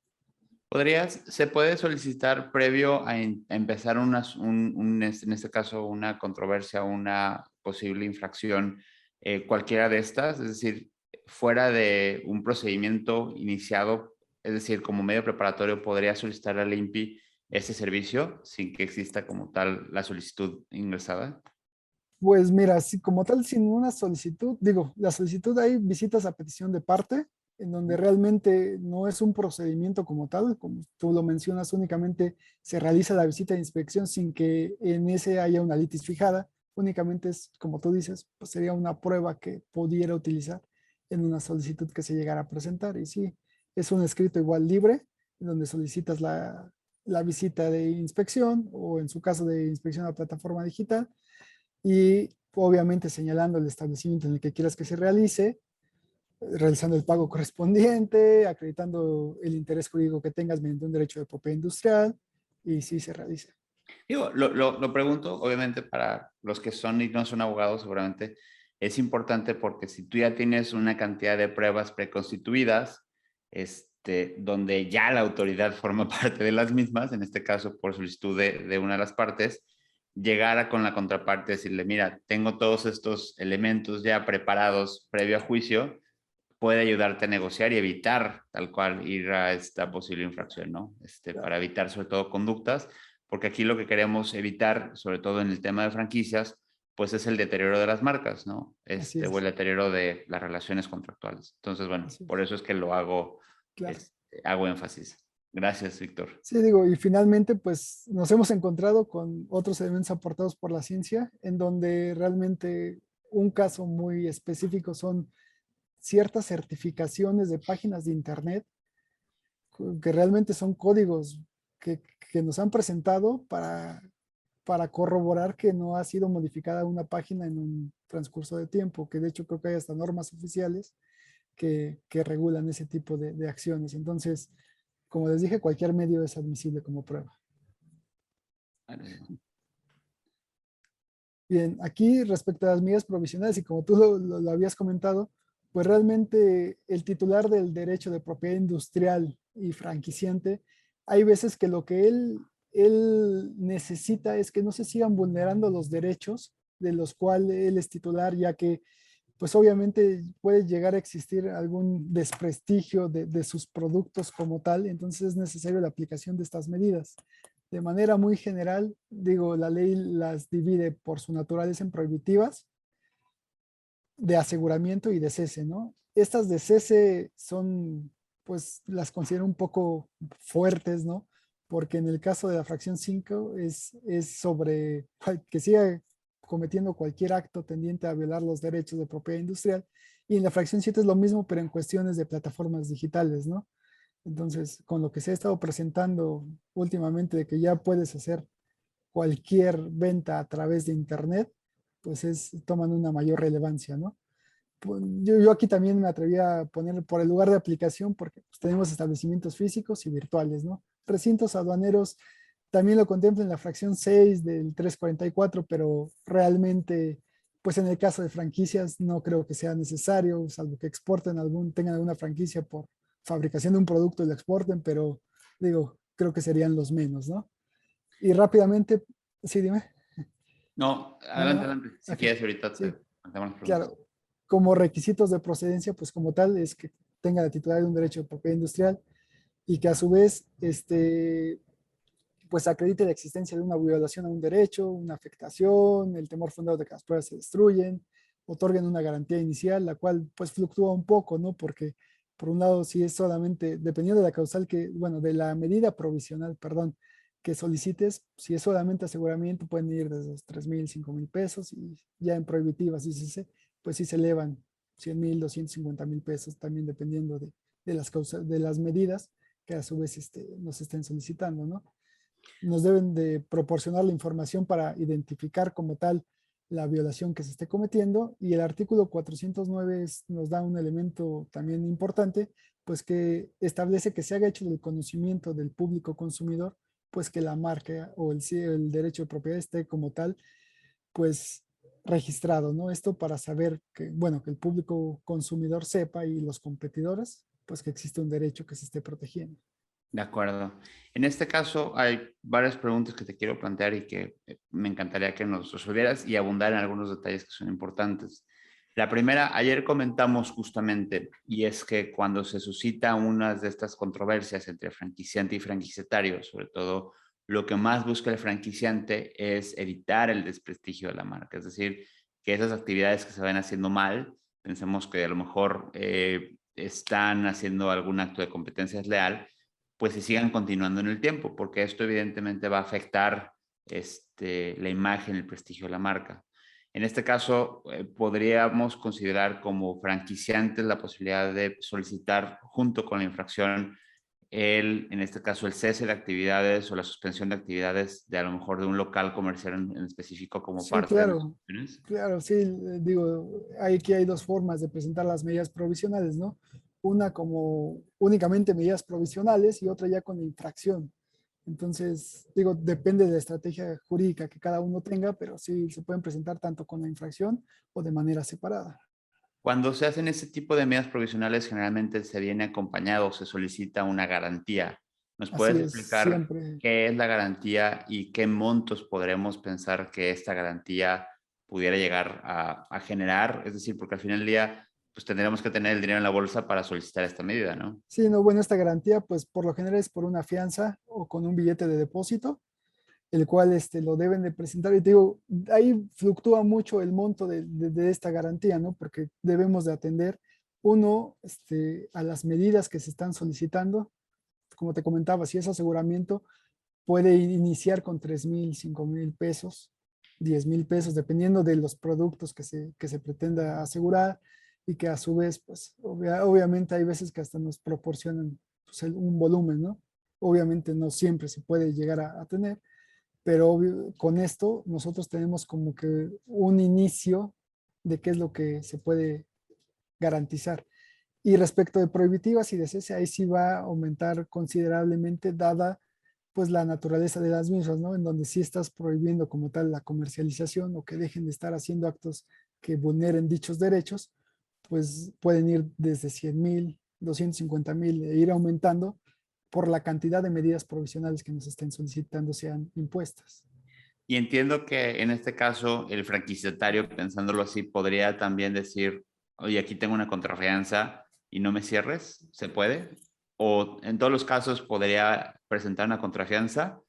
Se puede solicitar previo a empezar en este caso, una controversia, una posible infracción, cualquiera de estas? Es decir, fuera de un procedimiento iniciado, es decir, como medio preparatorio, ¿podría solicitar al INPI ese servicio sin que exista como tal la solicitud ingresada? Pues mira, si como tal, sin una solicitud, digo, la solicitud hay visitas a petición de parte, en donde realmente no es un procedimiento como tal, como tú lo mencionas, únicamente se realiza la visita de inspección sin que en ese haya una litis fijada, únicamente es, como tú dices, pues sería una prueba que pudiera utilizar en una solicitud que se llegara a presentar. Y sí, es un escrito igual libre, en donde solicitas la visita de inspección o en su caso de inspección a la plataforma digital y obviamente señalando el establecimiento en el que quieras que se realice, realizando el pago correspondiente, acreditando el interés jurídico que tengas mediante un derecho de propiedad industrial y sí se realiza. Digo, lo pregunto, obviamente, para los que son y no son abogados, seguramente es importante porque si tú ya tienes una cantidad de pruebas preconstituidas, donde ya la autoridad forma parte de las mismas, en este caso por solicitud de una de las partes, llegar con la contraparte, decirle, mira, tengo todos estos elementos ya preparados previo a juicio, puede ayudarte a negociar y evitar tal cual ir a esta posible infracción, ¿no? Para evitar sobre todo conductas, porque aquí lo que queremos evitar, sobre todo en el tema de franquicias, pues es el deterioro de las marcas, ¿no? Así O el es, deterioro de las relaciones contractuales. Entonces, bueno, así por es, eso es que lo hago, claro. hago énfasis. Gracias, Víctor. Sí, digo, y finalmente, pues nos hemos encontrado con otros elementos aportados por la ciencia, en donde realmente un caso muy específico son ciertas certificaciones de páginas de Internet que realmente son códigos que nos han presentado para corroborar que no ha sido modificada una página en un transcurso de tiempo, que de hecho creo que hay hasta normas oficiales que regulan ese tipo de acciones. Entonces, como les dije, cualquier medio es admisible como prueba. Bien, aquí respecto a las medidas provisionales y como tú lo habías comentado, pues realmente el titular del derecho de propiedad industrial y franquiciante, hay veces que lo que él necesita es que no se sigan vulnerando los derechos de los cuales él es titular, ya que pues obviamente puede llegar a existir algún desprestigio de sus productos como tal, entonces es necesario la aplicación de estas medidas. De manera muy general, digo, la ley las divide por su naturaleza en prohibitivas, de aseguramiento y de cese, ¿no? Estas de cese son pues las considero un poco fuertes, ¿no? Porque en el caso de la fracción 5 es sobre que siga cometiendo cualquier acto tendiente a violar los derechos de propiedad industrial. Y en la fracción 7 es lo mismo, pero en cuestiones de plataformas digitales, ¿no? Entonces, con lo que se ha estado presentando últimamente de que ya puedes hacer cualquier venta a través de Internet, pues toman una mayor relevancia, ¿no? Pues, yo aquí también me atreví a poner por el lugar de aplicación porque pues, tenemos establecimientos físicos y virtuales, ¿no? Recintos aduaneros también lo contempla en la fracción 6 del 344, pero realmente, pues en el caso de franquicias no creo que sea necesario, salvo que exporten tengan alguna franquicia por fabricación de un producto y lo exporten, pero digo, creo que serían los menos, ¿no? Y rápidamente, sí, dime. No, No, no, adelante, no. adelante. Si Ok, quieres, ahorita sí, te hacemos las preguntas. claro. Como requisitos de procedencia, pues como tal, es que tenga la titularidad de un derecho de propiedad industrial y que a su vez, pues acredite la existencia de una violación a un derecho, una afectación, el temor fundado de que las pruebas se destruyen, otorguen una garantía inicial, la cual pues fluctúa un poco, ¿no? Porque por un lado, si es solamente, dependiendo de la causal que, bueno, de la medida provisional, perdón, que solicites, si es solamente aseguramiento, pueden ir desde los 3,000, 5,000 pesos y ya en prohibitivas, pues sí se elevan 100,000, 250,000 pesos, también dependiendo de las medidas que a su vez nos estén solicitando, ¿no? Nos deben de proporcionar la información para identificar como tal la violación que se esté cometiendo y el artículo 409 nos da un elemento también importante, pues que establece que se haga hecho del conocimiento del público consumidor, pues que la marca o el derecho de propiedad esté como tal, pues registrado, ¿no? Esto para saber que, bueno, que el público consumidor sepa y los competidores, pues que existe un derecho que se esté protegiendo. De acuerdo. En este caso hay varias preguntas que te quiero plantear y que me encantaría que nos resolvieras y abundar en algunos detalles que son importantes. La primera, ayer comentamos justamente, y es que cuando se suscita una de estas controversias entre franquiciante y franquiciatario, sobre todo lo que más busca el franquiciante es evitar el desprestigio de la marca, es decir, que esas actividades que se van haciendo mal, pensemos que a lo mejor están haciendo algún acto de competencia desleal, pues se sigan continuando en el tiempo, porque esto evidentemente va a afectar la imagen, el prestigio de la marca. En este caso, podríamos considerar como franquiciantes la posibilidad de solicitar junto con la infracción en este caso, el cese de actividades o la suspensión de actividades de a lo mejor de un local comercial en específico como Sí, parte de las claro, sanciones. claro, sí, digo, aquí hay dos formas de presentar las medidas provisionales, ¿no? Una como únicamente medidas provisionales y otra ya con infracción. Entonces, digo, depende de la estrategia jurídica que cada uno tenga, pero sí se pueden presentar tanto con la infracción o de manera separada. Cuando se hacen este tipo de medidas provisionales, generalmente se viene acompañado o se solicita una garantía. ¿Nos Así puedes es, explicar siempre. qué es la garantía y qué montos podremos pensar que esta garantía pudiera llegar a generar? Es decir, porque al final del día, pues tendremos que tener el dinero en la bolsa para solicitar esta medida, ¿no? Sí, no, bueno, esta garantía, pues por lo general es por una fianza o con un billete de depósito el cual lo deben de presentar. Y te digo, ahí fluctúa mucho el monto de esta garantía, ¿no? Porque debemos de atender, uno, a las medidas que se están solicitando. Como te comentaba, si es aseguramiento, puede iniciar con 3,000, 5,000 pesos, 10,000 pesos, dependiendo de los productos que se pretenda asegurar y que a su vez, pues, obviamente hay veces que hasta nos proporcionan pues, un volumen, ¿no? Obviamente no siempre se puede llegar a tener, pero con esto nosotros tenemos como que un inicio de qué es lo que se puede garantizar. Y respecto de prohibitivas y de cese, ahí sí va a aumentar considerablemente dada pues la naturaleza de las mismas, ¿no? En donde sí estás prohibiendo como tal la comercialización o que dejen de estar haciendo actos que vulneren dichos derechos, pues pueden ir desde 100,000, 250,000 e ir aumentando por la cantidad de medidas provisionales que nos estén solicitando sean impuestas. Y entiendo que en este caso el franquiciatario, pensándolo así, podría también decir, oye, aquí tengo una contrafianza y no me cierres, ¿se puede? O en todos los casos podría presentar una contrafianza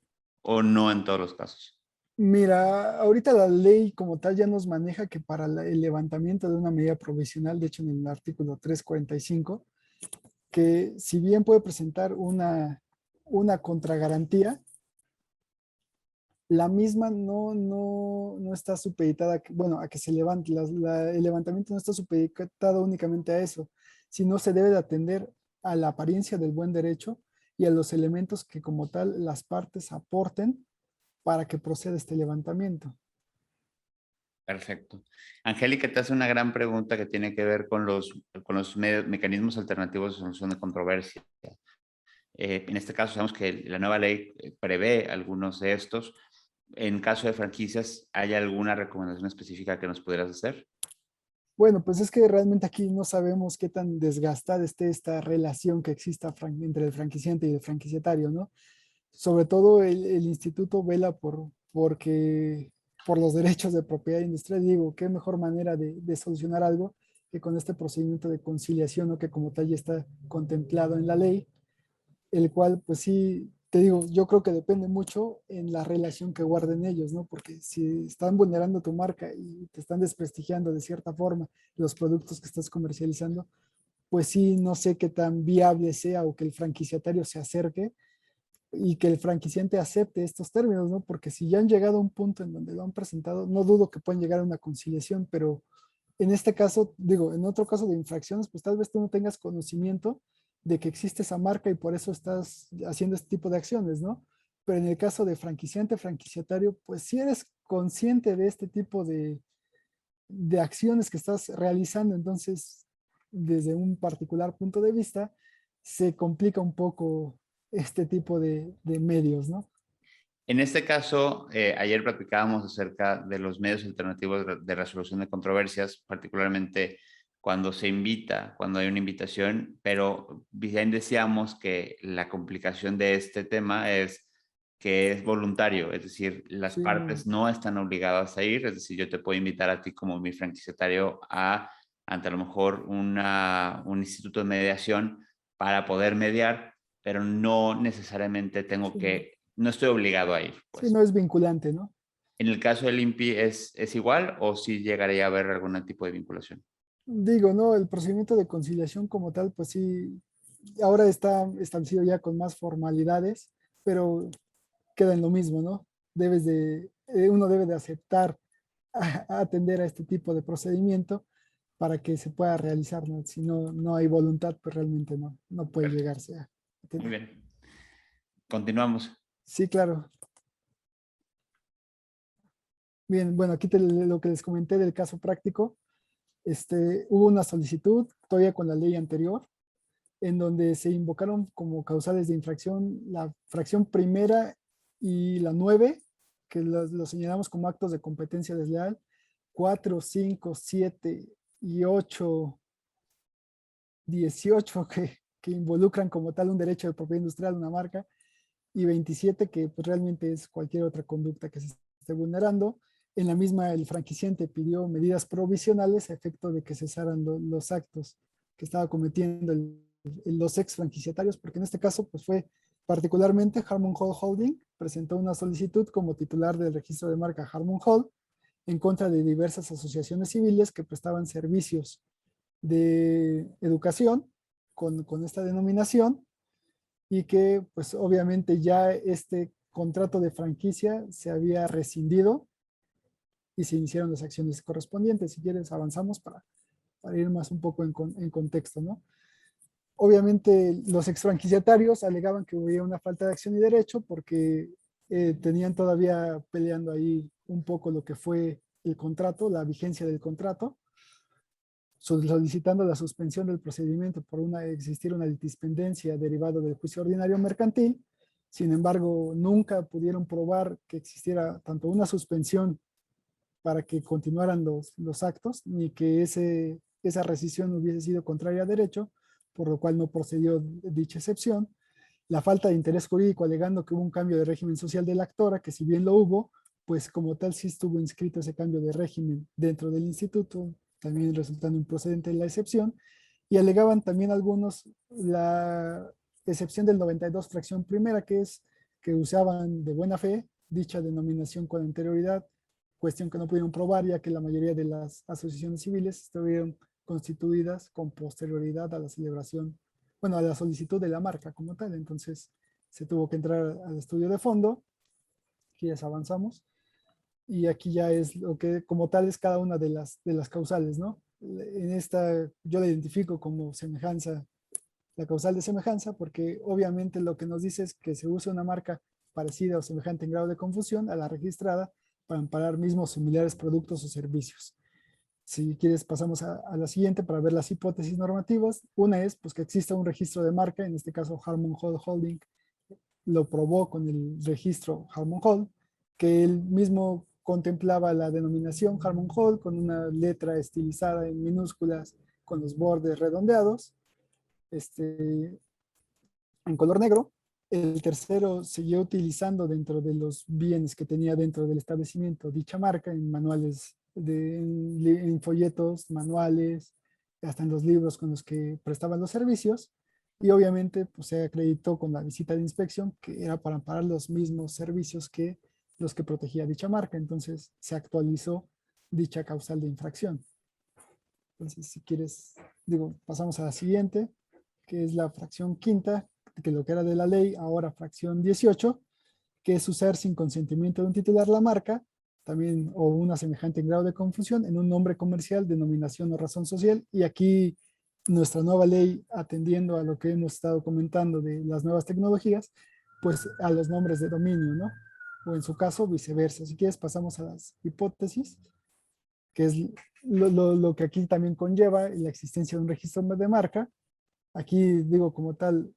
o no en todos los casos. Mira, ahorita la ley como tal ya nos maneja que para el levantamiento de una medida provisional, de hecho en el artículo 345, que si bien puede presentar una contragarantía, la misma no está supeditada, bueno, a que se levante. El levantamiento no está supeditado únicamente a eso, sino se debe de atender a la apariencia del buen derecho y a los elementos que como tal las partes aporten para que proceda este levantamiento. Perfecto. Angélica te hace una gran pregunta que tiene que ver con los mecanismos alternativos de solución de controversia. En este caso, sabemos que la nueva ley prevé algunos de estos. En caso de franquicias, ¿hay alguna recomendación específica que nos pudieras hacer? Bueno, pues es que realmente aquí no sabemos qué tan desgastada esté esta relación que exista entre el franquiciante y el franquiciatario, ¿no? Sobre todo el instituto vela por los derechos de propiedad industrial. Digo, qué mejor manera de solucionar algo que con este procedimiento de conciliación, ¿no? Que como tal ya está contemplado en la ley, el cual, pues sí, te digo, yo creo que depende mucho en la relación que guarden ellos, ¿no? Porque si están vulnerando tu marca y te están desprestigiando de cierta forma los productos que estás comercializando, pues sí, no sé qué tan viable sea o que el franquiciatario se acerque y que el franquiciante acepte estos términos, ¿no? Porque si ya han llegado a un punto en donde lo han presentado, no dudo que puedan llegar a una conciliación, pero en este caso, digo, en otro caso de infracciones, pues tal vez tú no tengas conocimiento de que existe esa marca y por eso estás haciendo este tipo de acciones, ¿no? Pero en el caso de franquiciante, franquiciatario, pues si eres consciente de este tipo de acciones que estás realizando, entonces, desde un particular punto de vista, se complica un poco este tipo de medios, ¿no? En este caso, ayer platicábamos acerca de los medios alternativos de resolución de controversias, particularmente cuando se invita, cuando hay una invitación, pero bien decíamos que la complicación de este tema es que es voluntario, es decir, las Sí, no, partes no están obligadas a ir, es decir, yo te puedo invitar a ti como mi franquiciatario ante a lo mejor un instituto de mediación para poder mediar, pero no necesariamente tengo sí, no. que, no estoy obligado a ir, Sí, pues. no es vinculante, ¿no? En el caso del INPI, ¿es igual o sí llegaría a haber algún tipo de vinculación? Digo, no, el procedimiento de conciliación como tal, pues sí, ahora está establecido ya con más formalidades, pero queda en lo mismo, ¿no? Uno debe de aceptar atender a este tipo de procedimiento para que se pueda realizar, ¿no? Si no hay voluntad, pues realmente no puede Perfecto. llegarse a Muy tener. bien. Continuamos. Sí, claro. Bien, bueno, aquí lo que les comenté del caso práctico, hubo una solicitud todavía con la ley anterior, en donde se invocaron como causales de infracción la fracción primera y la 9, que lo señalamos como actos de competencia desleal, 4, 5, 7 y 8, 18 que involucran como tal un derecho de propiedad industrial, una marca, y 27 que pues, realmente es cualquier otra conducta que se esté vulnerando. En la misma, el franquiciante pidió medidas provisionales a efecto de que cesaran los actos que estaba cometiendo los ex franquiciatarios, porque en este caso pues fue particularmente Harmon Hall Holding, presentó una solicitud como titular del registro de marca Harmon Hall en contra de diversas asociaciones civiles que prestaban servicios de educación con esta denominación y que pues obviamente ya este contrato de franquicia se había rescindido y se iniciaron las acciones correspondientes. Si quieres avanzamos para ir más un poco en contexto, ¿no? Obviamente los exfranquiciatarios alegaban que hubo una falta de acción y derecho porque tenían todavía peleando ahí un poco lo que fue el contrato, la vigencia del contrato, solicitando la suspensión del procedimiento por existir una litispendencia derivada del juicio ordinario mercantil. Sin embargo, nunca pudieron probar que existiera tanto una suspensión para que continuaran los actos, ni que esa rescisión hubiese sido contraria a derecho, por lo cual no procedió dicha excepción. La falta de interés jurídico alegando que hubo un cambio de régimen social de la actora, que si bien lo hubo, pues como tal sí estuvo inscrito ese cambio de régimen dentro del instituto, también resultando improcedente la excepción, y alegaban también algunos la excepción del 92 fracción primera, que es que usaban de buena fe dicha denominación con anterioridad, cuestión que no pudieron probar ya que la mayoría de las asociaciones civiles estuvieron constituidas con posterioridad a la celebración bueno, a la solicitud de la marca como tal. Entonces se tuvo que entrar al estudio de fondo, aquí ya avanzamos, y aquí ya es lo que como tal es cada una de las causales, ¿no? En esta yo la identifico como semejanza, la causal de semejanza, porque obviamente lo que nos dice es que se usa una marca parecida o semejante en grado de confusión a la registrada para amparar mismos similares productos o servicios. Si quieres, pasamos a la siguiente para ver las hipótesis normativas. Una es pues, que exista un registro de marca, en este caso Harmon Hall Holding lo probó con el registro Harmon Hall, que él mismo contemplaba la denominación Harmon Hall con una letra estilizada en minúsculas con los bordes redondeados, en color negro. El tercero siguió utilizando dentro de los bienes que tenía dentro del establecimiento dicha marca en manuales, en folletos, manuales, hasta en los libros con los que prestaban los servicios. Y obviamente pues, se acreditó con la visita de inspección que era para amparar los mismos servicios que los que protegía dicha marca. Entonces se actualizó dicha causal de infracción. Entonces, si quieres, digo, pasamos a la siguiente, que es la fracción quinta, que lo que era de la ley, ahora fracción 18, que es usar sin consentimiento de un titular la marca, también o una semejante en grado de confusión, en un nombre comercial, denominación o razón social. Y aquí nuestra nueva ley, atendiendo a lo que hemos estado comentando de las nuevas tecnologías, pues a los nombres de dominio, ¿no? O en su caso, viceversa. Si quieres, pasamos a las hipótesis, que es lo que aquí también conlleva la existencia de un registro de marca. Aquí digo como tal,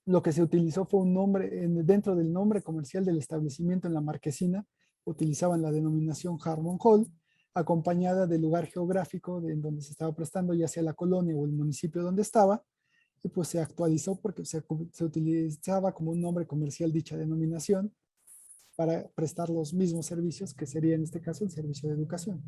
lo que se utilizó fue un nombre, dentro del nombre comercial del establecimiento en la marquesina, utilizaban la denominación Harmon Hall, acompañada del lugar geográfico en donde se estaba prestando, ya sea la colonia o el municipio donde estaba, y pues se actualizó porque se utilizaba como un nombre comercial dicha denominación para prestar los mismos servicios que sería en este caso el servicio de educación.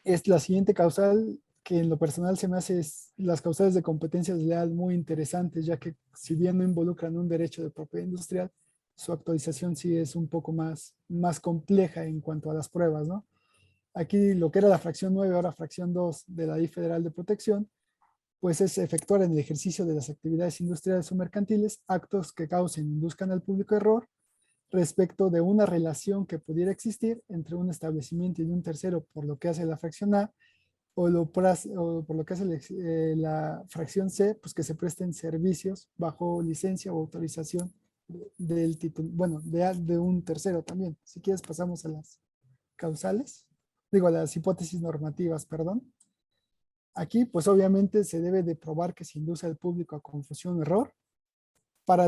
Es la siguiente causal que en lo personal se me hace las causales de competencia desleal muy interesantes, ya que si bien no involucran un derecho de propiedad industrial, su actualización sí es un poco más compleja en cuanto a las pruebas, ¿no? Aquí lo que era la fracción 9, ahora fracción 2 de la Ley Federal de Protección, pues es efectuar en el ejercicio de las actividades industriales o mercantiles actos que causen, induzcan al público error respecto de una relación que pudiera existir entre un establecimiento y un tercero por lo que hace la fracción A, o por lo que hace la fracción C, pues que se presten servicios bajo licencia o autorización del título, bueno, de un tercero también. Si quieres pasamos a las causales, digo a las hipótesis normativas, perdón. Aquí pues obviamente se debe de probar que se induce al público a confusión o error. Para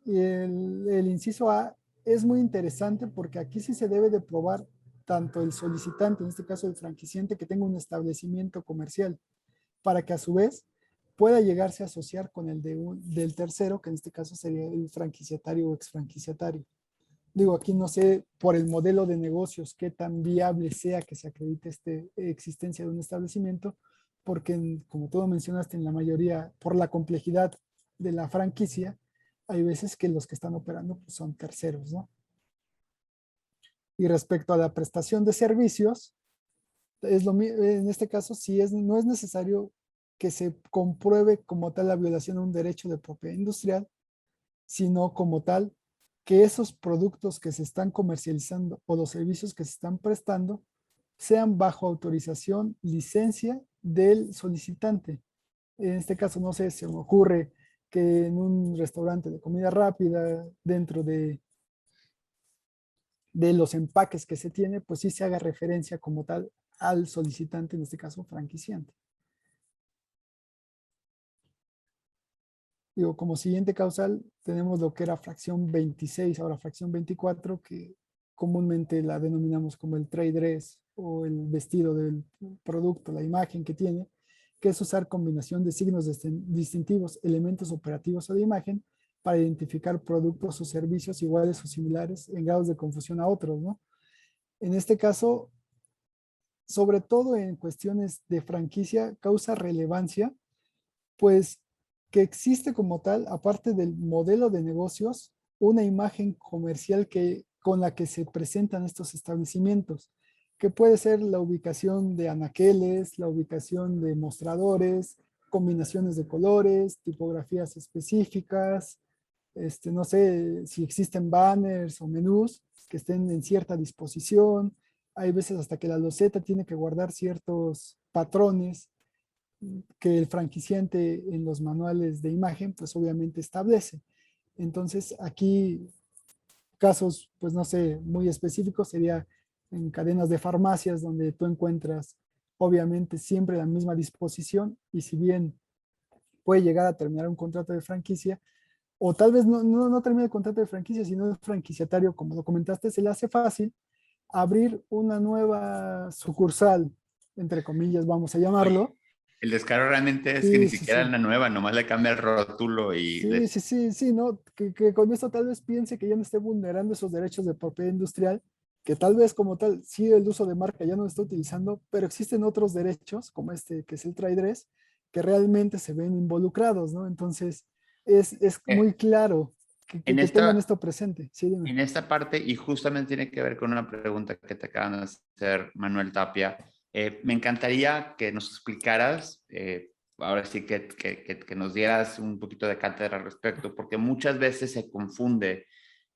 el inciso A es muy interesante porque aquí sí se debe de probar tanto el solicitante, en este caso el franquiciante, que tenga un establecimiento comercial, para que a su vez pueda llegarse a asociar con el del tercero, que en este caso sería el franquiciatario o exfranquiciatario. Digo, aquí no sé por el modelo de negocios qué tan viable sea que se acredite esta existencia de un establecimiento, porque como tú mencionaste, en la mayoría, por la complejidad de la franquicia, hay veces que los que están operando pues, son terceros, ¿no? Y respecto a la prestación de servicios, en este caso sí no es necesario que se compruebe como tal la violación a un derecho de propiedad industrial, sino como tal que esos productos que se están comercializando o los servicios que se están prestando sean bajo autorización, licencia del solicitante. En este caso, no sé, se me ocurre que en un restaurante de comida rápida, dentro de los empaques que se tiene, pues sí se haga referencia como tal al solicitante, en este caso franquiciante. Digo, como siguiente causal tenemos lo que era fracción 26, ahora fracción 24, que comúnmente la denominamos como el trade dress o el vestido del producto, la imagen que tiene, que es usar combinación de signos distintivos, elementos operativos o de imagen para identificar productos o servicios iguales o similares en grados de confusión a otros, ¿no? En este caso, sobre todo en cuestiones de franquicia, causa relevancia, pues que existe como tal, aparte del modelo de negocios, una imagen comercial con la que se presentan estos establecimientos. que puede ser la ubicación de anaqueles, la ubicación de mostradores, combinaciones de colores, tipografías específicas, no sé si existen banners o menús que estén en cierta disposición. Hay veces hasta que la loseta tiene que guardar ciertos patrones que el franquiciante en los manuales de imagen, pues obviamente establece. Entonces, aquí casos, pues no sé, muy específicos sería en cadenas de farmacias donde tú encuentras obviamente siempre la misma disposición y si bien puede llegar a terminar un contrato de franquicia, o tal vez no termine el contrato de franquicia, sino el franquiciatario, como lo comentaste, se le hace fácil abrir una nueva sucursal, entre comillas, vamos a Oye, llamarlo. el descaro realmente es que ni Sí, sí, siquiera es sí. la nueva, nomás le cambia el rótulo y Sí, sí, sí, sí, ¿no? Que con esto tal vez piense que ya no esté vulnerando esos derechos de propiedad industrial, que tal vez como tal, sí el uso de marca ya no lo está utilizando, pero existen otros derechos, como este que es el trade dress, que realmente se ven involucrados, ¿no? Entonces, es muy eh, claro en que tengan esta, esto presente. Sí, dime. en esta parte, y justamente tiene que ver con una pregunta que te acaban de hacer, Manuel Tapia, me encantaría que nos explicaras, ahora sí que nos dieras un poquito de cátedra al respecto, porque muchas veces se confunde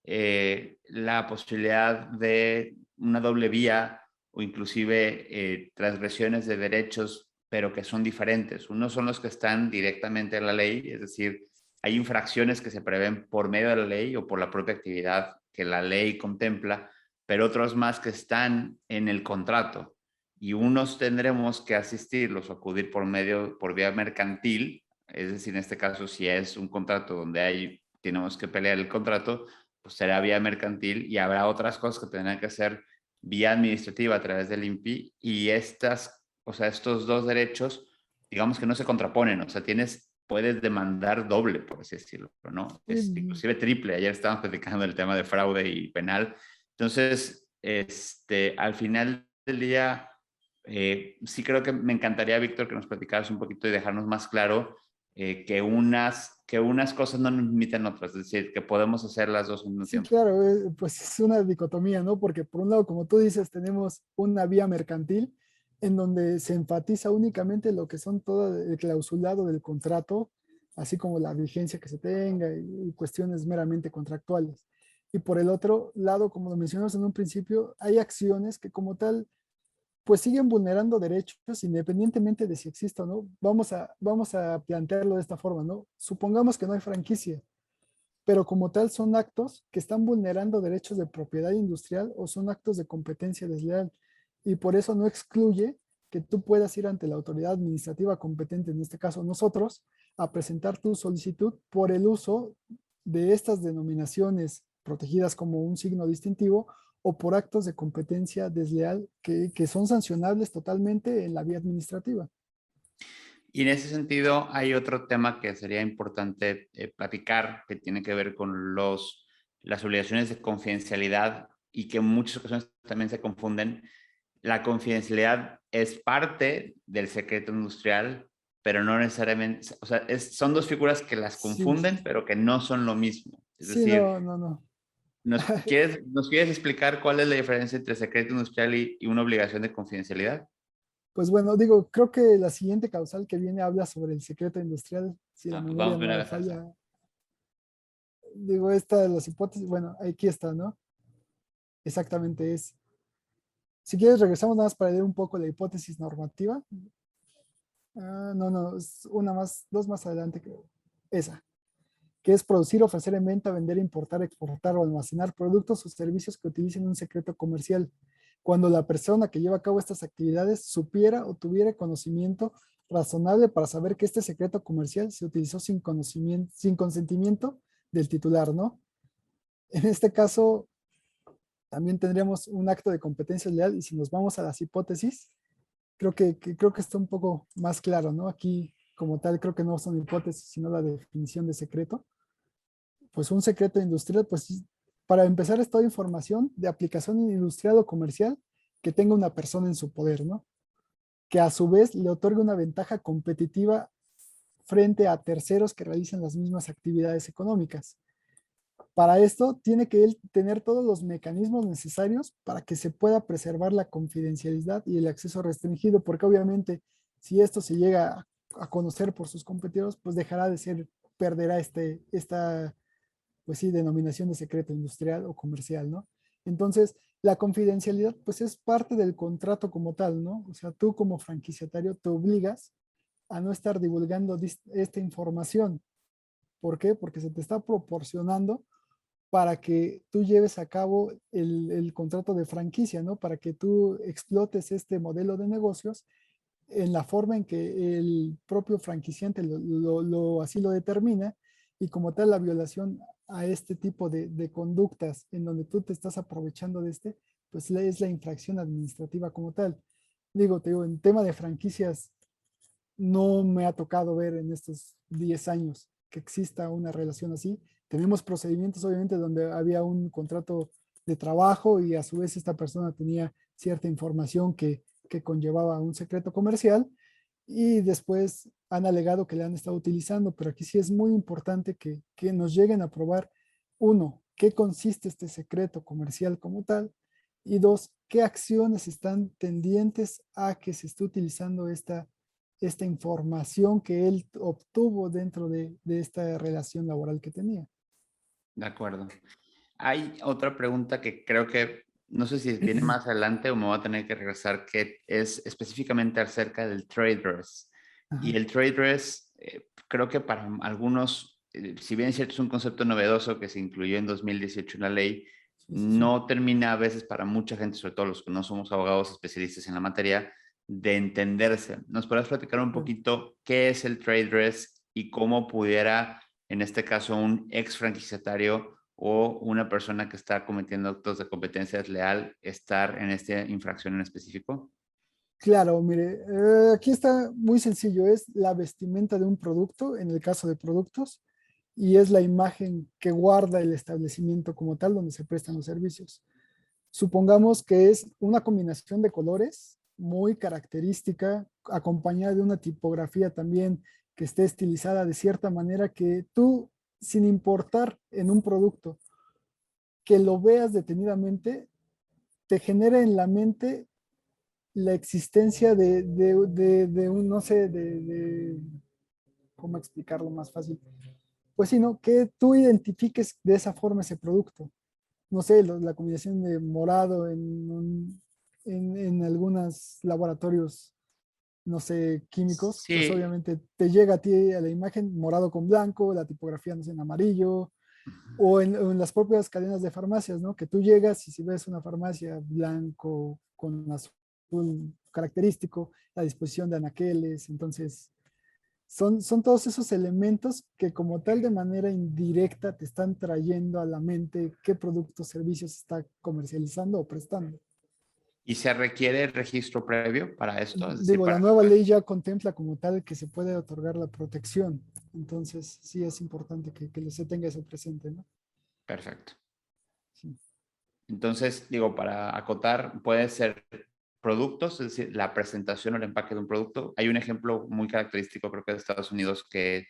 la posibilidad de una doble vía o inclusive transgresiones de derechos, pero que son diferentes. Unos son los que están directamente en la ley, es decir, hay infracciones que se prevén por medio de la ley o por la propia actividad que la ley contempla, pero otros más que están en el contrato. Y unos tendremos que asistirlos o acudir por vía mercantil, es decir, en este caso, si es un contrato donde tenemos que pelear el contrato, pues será vía mercantil y habrá otras cosas que tendrán que hacer vía administrativa a través del INPI y o sea, estos dos derechos, digamos que no se contraponen, o sea, puedes demandar doble, por así decirlo, ¿no? Sí, Inclusive triple. Ayer estábamos platicando del tema de fraude y penal. Entonces, al final del día, sí creo que me encantaría, Víctor, que nos platicaras un poquito y dejarnos más claro que unas cosas no nos limitan otras, es decir, que podemos hacer las dos al mismo sí, tiempo. claro, pues es una dicotomía, ¿no? Porque por un lado, como tú dices, tenemos una vía mercantil en donde se enfatiza únicamente lo que son todo el clausulado del contrato, así como la vigencia que se tenga y cuestiones meramente contractuales. Y por el otro lado, como lo mencionamos en un principio, hay acciones que como tal, pues siguen vulnerando derechos independientemente de si exista o no. Vamos a plantearlo de esta forma, ¿no? Supongamos que no hay franquicia, pero como tal son actos que están vulnerando derechos de propiedad industrial o son actos de competencia desleal. Y por eso no excluye que tú puedas ir ante la autoridad administrativa competente, en este caso nosotros, a presentar tu solicitud por el uso de estas denominaciones protegidas como un signo distintivo o por actos de competencia desleal que son sancionables totalmente en la vía administrativa. Y en ese sentido, hay otro tema que sería importante platicar, que tiene que ver con las obligaciones de confidencialidad y que en muchas ocasiones también se confunden. La confidencialidad es parte del secreto industrial, pero no necesariamente, o sea, son dos figuras que las Sí, sí, confunden, pero que no son lo mismo. Es sí, decir, no, no, no. nos quieres explicar cuál es la diferencia entre secreto industrial y una obligación de confidencialidad? Pues bueno, digo, creo que la siguiente causal que viene habla sobre el secreto industrial, si la Ah, pues memoria vamos de no una me vez a esa. falla. Digo, esta de las hipótesis, bueno, aquí está, ¿no? Exactamente es. Si quieres, regresamos nada más para leer un poco la hipótesis normativa. No, no, es una más, dos más adelante, creo. Esa, que es producir, ofrecer en venta, vender, importar, exportar o almacenar productos o servicios que utilicen un secreto comercial, cuando la persona que lleva a cabo estas actividades supiera o tuviera conocimiento razonable para saber que este secreto comercial se utilizó sin conocimiento, sin consentimiento del titular, ¿no? En este caso, también tendríamos un acto de competencia leal y si nos vamos a las hipótesis, creo que está un poco más claro, ¿no? Aquí, como tal, creo que no son hipótesis, sino la definición de secreto. Pues un secreto industrial, pues para empezar es toda información de aplicación industrial o comercial que tenga una persona en su poder, ¿no? Que a su vez le otorgue una ventaja competitiva frente a terceros que realicen las mismas actividades económicas. para esto tiene que él tener todos los mecanismos necesarios para que se pueda preservar la confidencialidad y el acceso restringido, porque obviamente si esto se llega a conocer por sus competidores, pues dejará de ser, perderá esta, pues sí, denominación de secreto industrial o comercial, ¿no? Entonces, la confidencialidad, pues es parte del contrato como tal, ¿no? O sea, tú como franquiciatario te obligas a no estar divulgando esta información. ¿Por qué? Porque se te está proporcionando para que tú lleves a cabo el contrato de franquicia, ¿no? Para que tú explotes este modelo de negocios en la forma en que el propio franquiciante así lo determina, y como tal la violación a este tipo de conductas en donde tú te estás aprovechando de pues es la infracción administrativa como tal. Te digo, en tema de franquicias no me ha tocado ver en estos 10 años que exista una relación así. Tenemos procedimientos, obviamente, donde había un contrato de trabajo y a su vez esta persona tenía cierta información que conllevaba un secreto comercial, y después han alegado que le han estado utilizando, pero aquí sí es muy importante que nos lleguen a probar, uno, qué consiste este secreto comercial como tal, y dos, qué acciones están tendientes a que se esté utilizando esta información que él obtuvo dentro de esta relación laboral que tenía. De acuerdo. Hay otra pregunta que creo que no sé si viene más adelante o me voy a tener que regresar, que es específicamente acerca del trade dress. Y Ajá. el trade dress, creo que para algunos, si bien es cierto, es un concepto novedoso que se incluyó en 2018 en la ley, Sí, sí, sí. no termina a veces para mucha gente, sobre todo los que no somos abogados especialistas en la materia, de entenderse. ¿Nos podrás platicar un Claro. poquito qué es el trade dress y cómo pudiera, en este caso, un ex franquiciatario o una persona que está cometiendo actos de competencia desleal estar en esta infracción en específico? Claro, mire, aquí está muy sencillo, es la vestimenta de un producto, en el caso de productos, y es la imagen que guarda el establecimiento como tal donde se prestan los servicios. Supongamos que es una combinación de colores muy característica, acompañada de una tipografía también que esté estilizada de cierta manera que tú, sin importar en un producto, que lo veas detenidamente, te genera en la mente la existencia de un, no sé, ¿cómo explicarlo más fácil? Pues sí, ¿no? Que tú identifiques de esa forma ese producto. No sé, la combinación de morado en algunos laboratorios, no sé, químicos, pues Sí. obviamente te llega a ti a la imagen morado con blanco, la tipografía, no sé, en amarillo, o en las propias cadenas de farmacias, ¿no? Que tú llegas y si ves una farmacia blanco con azul característico, la disposición de anaqueles, entonces son todos esos elementos que como tal de manera indirecta te están trayendo a la mente qué productos, servicios está comercializando o prestando. ¿Y se requiere registro previo para esto? Es decir, Digo, la para... nueva ley ya contempla como tal que se puede otorgar la protección, entonces sí es importante que se tenga eso presente, ¿no? Perfecto. Sí. Entonces, digo, para acotar, puede ser productos, es decir, la presentación o el empaque de un producto. Hay un ejemplo muy característico, creo que de Estados Unidos, que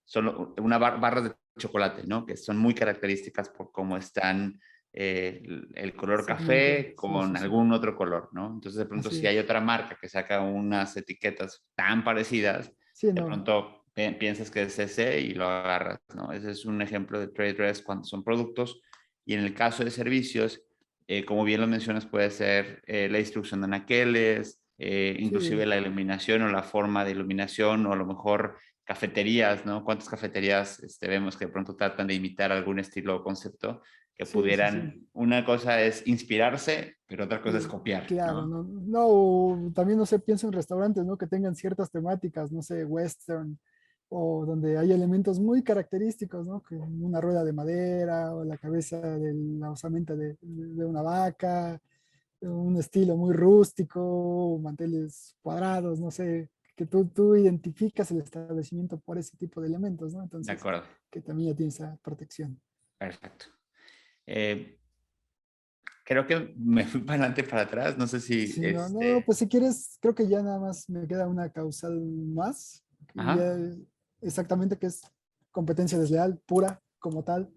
son una barra de chocolate, ¿no? Que son muy características por cómo están el color Segmento, café sí, con sí, sí. algún otro color, ¿no? Entonces, de pronto, Así si hay es. otra marca que saca unas etiquetas tan parecidas, Sí, de no, pronto piensas que es ese y lo agarras, ¿no? Ese es un ejemplo de trade dress cuando son productos. Y en el caso de servicios, como bien lo mencionas, puede ser la instrucción de anaqueles, inclusive sí, la iluminación o la forma de iluminación, o a lo mejor cafeterías, ¿no? ¿Cuántas cafeterías vemos que de pronto tratan de imitar algún estilo o concepto que sí, sí, sí. pudieran, una cosa es inspirarse, pero otra cosa es Y copiar, claro, ¿no? no, no, también no sé, pienso en restaurantes, ¿no? Que tengan ciertas temáticas, no sé, western, o donde hay elementos muy característicos, ¿no? Que una rueda de madera, o la cabeza de la osamenta de una vaca, un estilo muy rústico, manteles cuadrados, no sé, que tú identificas el establecimiento por ese tipo de elementos, ¿no? De Entonces, acuerdo, que también ya tiene esa protección. perfecto. Eh, Creo que me fui para adelante, para atrás, no sé si, Sí, no, no, pues si quieres, creo que ya nada más me queda una causal más, y ajá. ya exactamente que es competencia desleal, pura, como tal.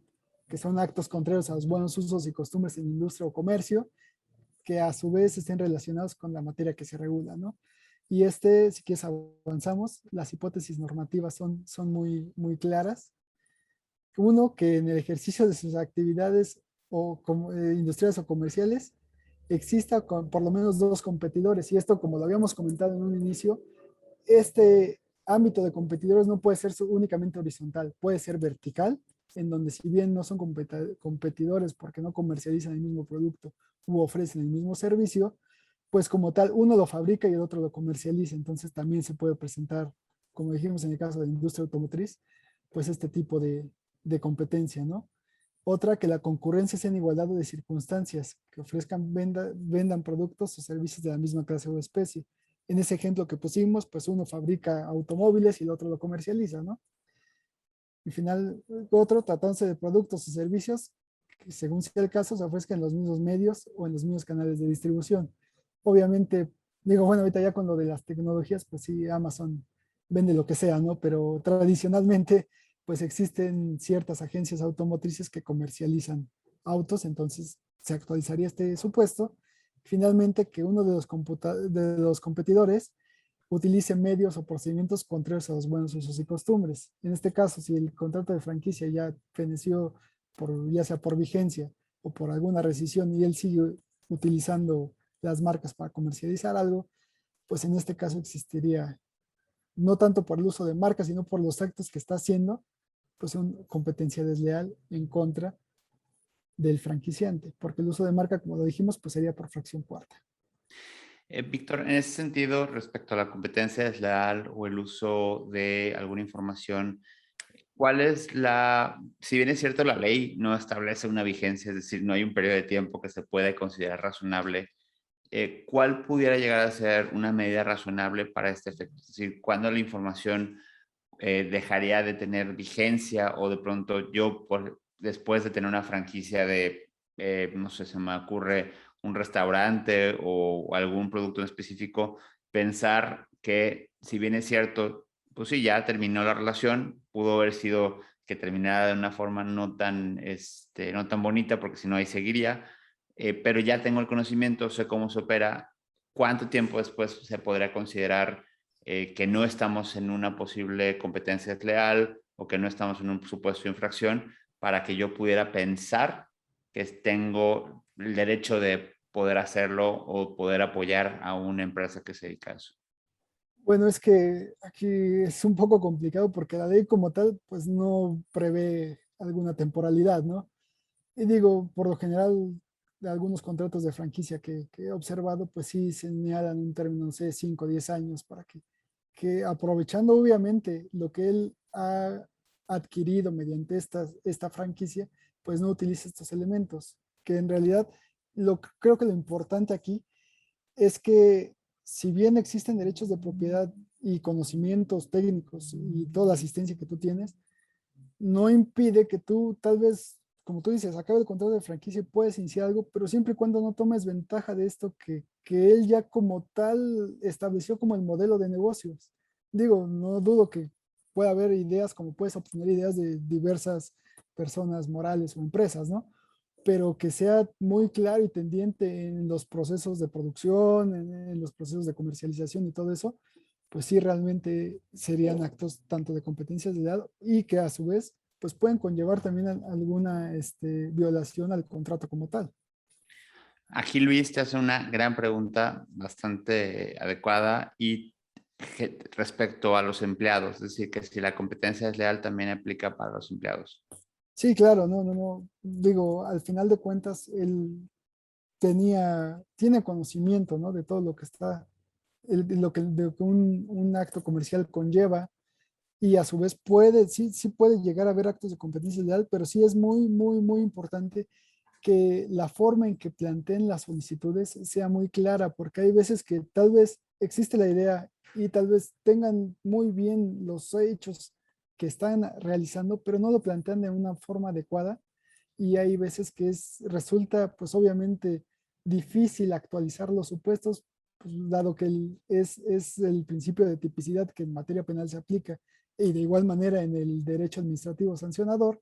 que son actos contrarios a los buenos usos y costumbres en industria o comercio, que a su vez estén relacionados con la materia que se regula, ¿no? Y si quieres avanzamos, las hipótesis normativas son muy claras. Uno, que en el ejercicio de sus actividades industriales o comerciales exista por lo menos dos competidores. Y esto, como lo habíamos comentado en un inicio, este ámbito de competidores no puede ser únicamente horizontal, puede ser vertical, en donde si bien no son competidores porque no comercializan el mismo producto u ofrecen el mismo servicio, pues como tal, uno lo fabrica y el otro lo comercializa. Entonces también se puede presentar, como dijimos en el caso de la industria automotriz, pues este tipo de competencia, ¿no? Otra, que la concurrencia sea en igualdad de circunstancias, que ofrezcan, vendan productos o servicios de la misma clase o especie. En ese ejemplo que pusimos, pues uno fabrica automóviles y el otro lo comercializa, ¿no? Y final, otro, tratándose de productos o servicios que según sea el caso se ofrezcan en los mismos medios o en los mismos canales de distribución. Obviamente, digo, bueno, ahorita ya con lo de las tecnologías, pues sí, Amazon vende lo que sea, ¿no? Pero tradicionalmente, pues existen ciertas agencias automotrices que comercializan autos, entonces se actualizaría este supuesto. Finalmente, que uno de los competidores utilice medios o procedimientos contrarios a los buenos usos y costumbres. En este caso, si el contrato de franquicia ya feneció ya sea por vigencia o por alguna rescisión y él sigue utilizando las marcas para comercializar algo, pues en este caso existiría, no tanto por el uso de marcas, sino por los actos que está haciendo, pues una competencia desleal en contra del franquiciante, porque el uso de marca, como lo dijimos, pues sería por fracción cuarta. Víctor, en ese sentido, respecto a la competencia desleal o el uso de alguna información, ¿cuál es si bien es cierto, la ley no establece una vigencia, es decir, no hay un periodo de tiempo que se pueda considerar razonable, ¿cuál pudiera llegar a ser una medida razonable para este efecto? Es decir, ¿cuándo la información dejaría de tener vigencia o de pronto yo, después de tener una franquicia de, no sé, se me ocurre un restaurante o algún producto en específico, pensar que si bien es cierto, pues sí, ya terminó la relación, pudo haber sido que terminara de una forma no tan bonita, porque si no ahí seguiría, pero ya tengo el conocimiento, sé cómo se opera, cuánto tiempo después se podría considerar que no estamos en una posible competencia desleal o que no estamos en un supuesto de infracción para que yo pudiera pensar que tengo el derecho de poder hacerlo o poder apoyar a una empresa que se dedica a eso. Bueno, es que aquí es un poco complicado porque la ley como tal, pues no prevé alguna temporalidad, ¿no? Y digo, por lo general, de algunos contratos de franquicia que he observado, pues sí señalan un término, no sé, 5 o 10 años para que aprovechando obviamente lo que él ha adquirido mediante esta franquicia, pues no utilice estos elementos, que en realidad creo que lo importante aquí es que si bien existen derechos de propiedad y conocimientos técnicos y toda la asistencia que tú tienes, no impide que tú tal vez, como tú dices, acabe el contrato de franquicia y puedes iniciar algo, pero siempre y cuando no tomes ventaja de esto que él ya como tal estableció como el modelo de negocios. Digo, no dudo que pueda haber ideas, como puedes obtener ideas de diversas personas morales o empresas, ¿no? Pero que sea muy claro y tendiente en los procesos de producción, en los procesos de comercialización y todo eso, pues sí realmente serían actos tanto de competencia desleal y que a su vez pues pueden conllevar también alguna violación al contrato como tal. Aquí Luis te hace una gran pregunta bastante adecuada y respecto a los empleados, es decir, que si la competencia desleal también aplica para los empleados. Sí, claro, no. Digo, al final de cuentas, él tiene conocimiento, ¿no? De todo lo que está, de que un acto comercial conlleva y a su vez sí puede llegar a haber actos de competencia leal, pero sí es muy importante que la forma en que planteen las solicitudes sea muy clara, porque hay veces que tal vez existe la idea y tal vez tengan muy bien los hechos que están realizando, pero no lo plantean de una forma adecuada y hay veces que resulta pues obviamente difícil actualizar los supuestos, pues, dado que es el principio de tipicidad que en materia penal se aplica y de igual manera en el derecho administrativo sancionador,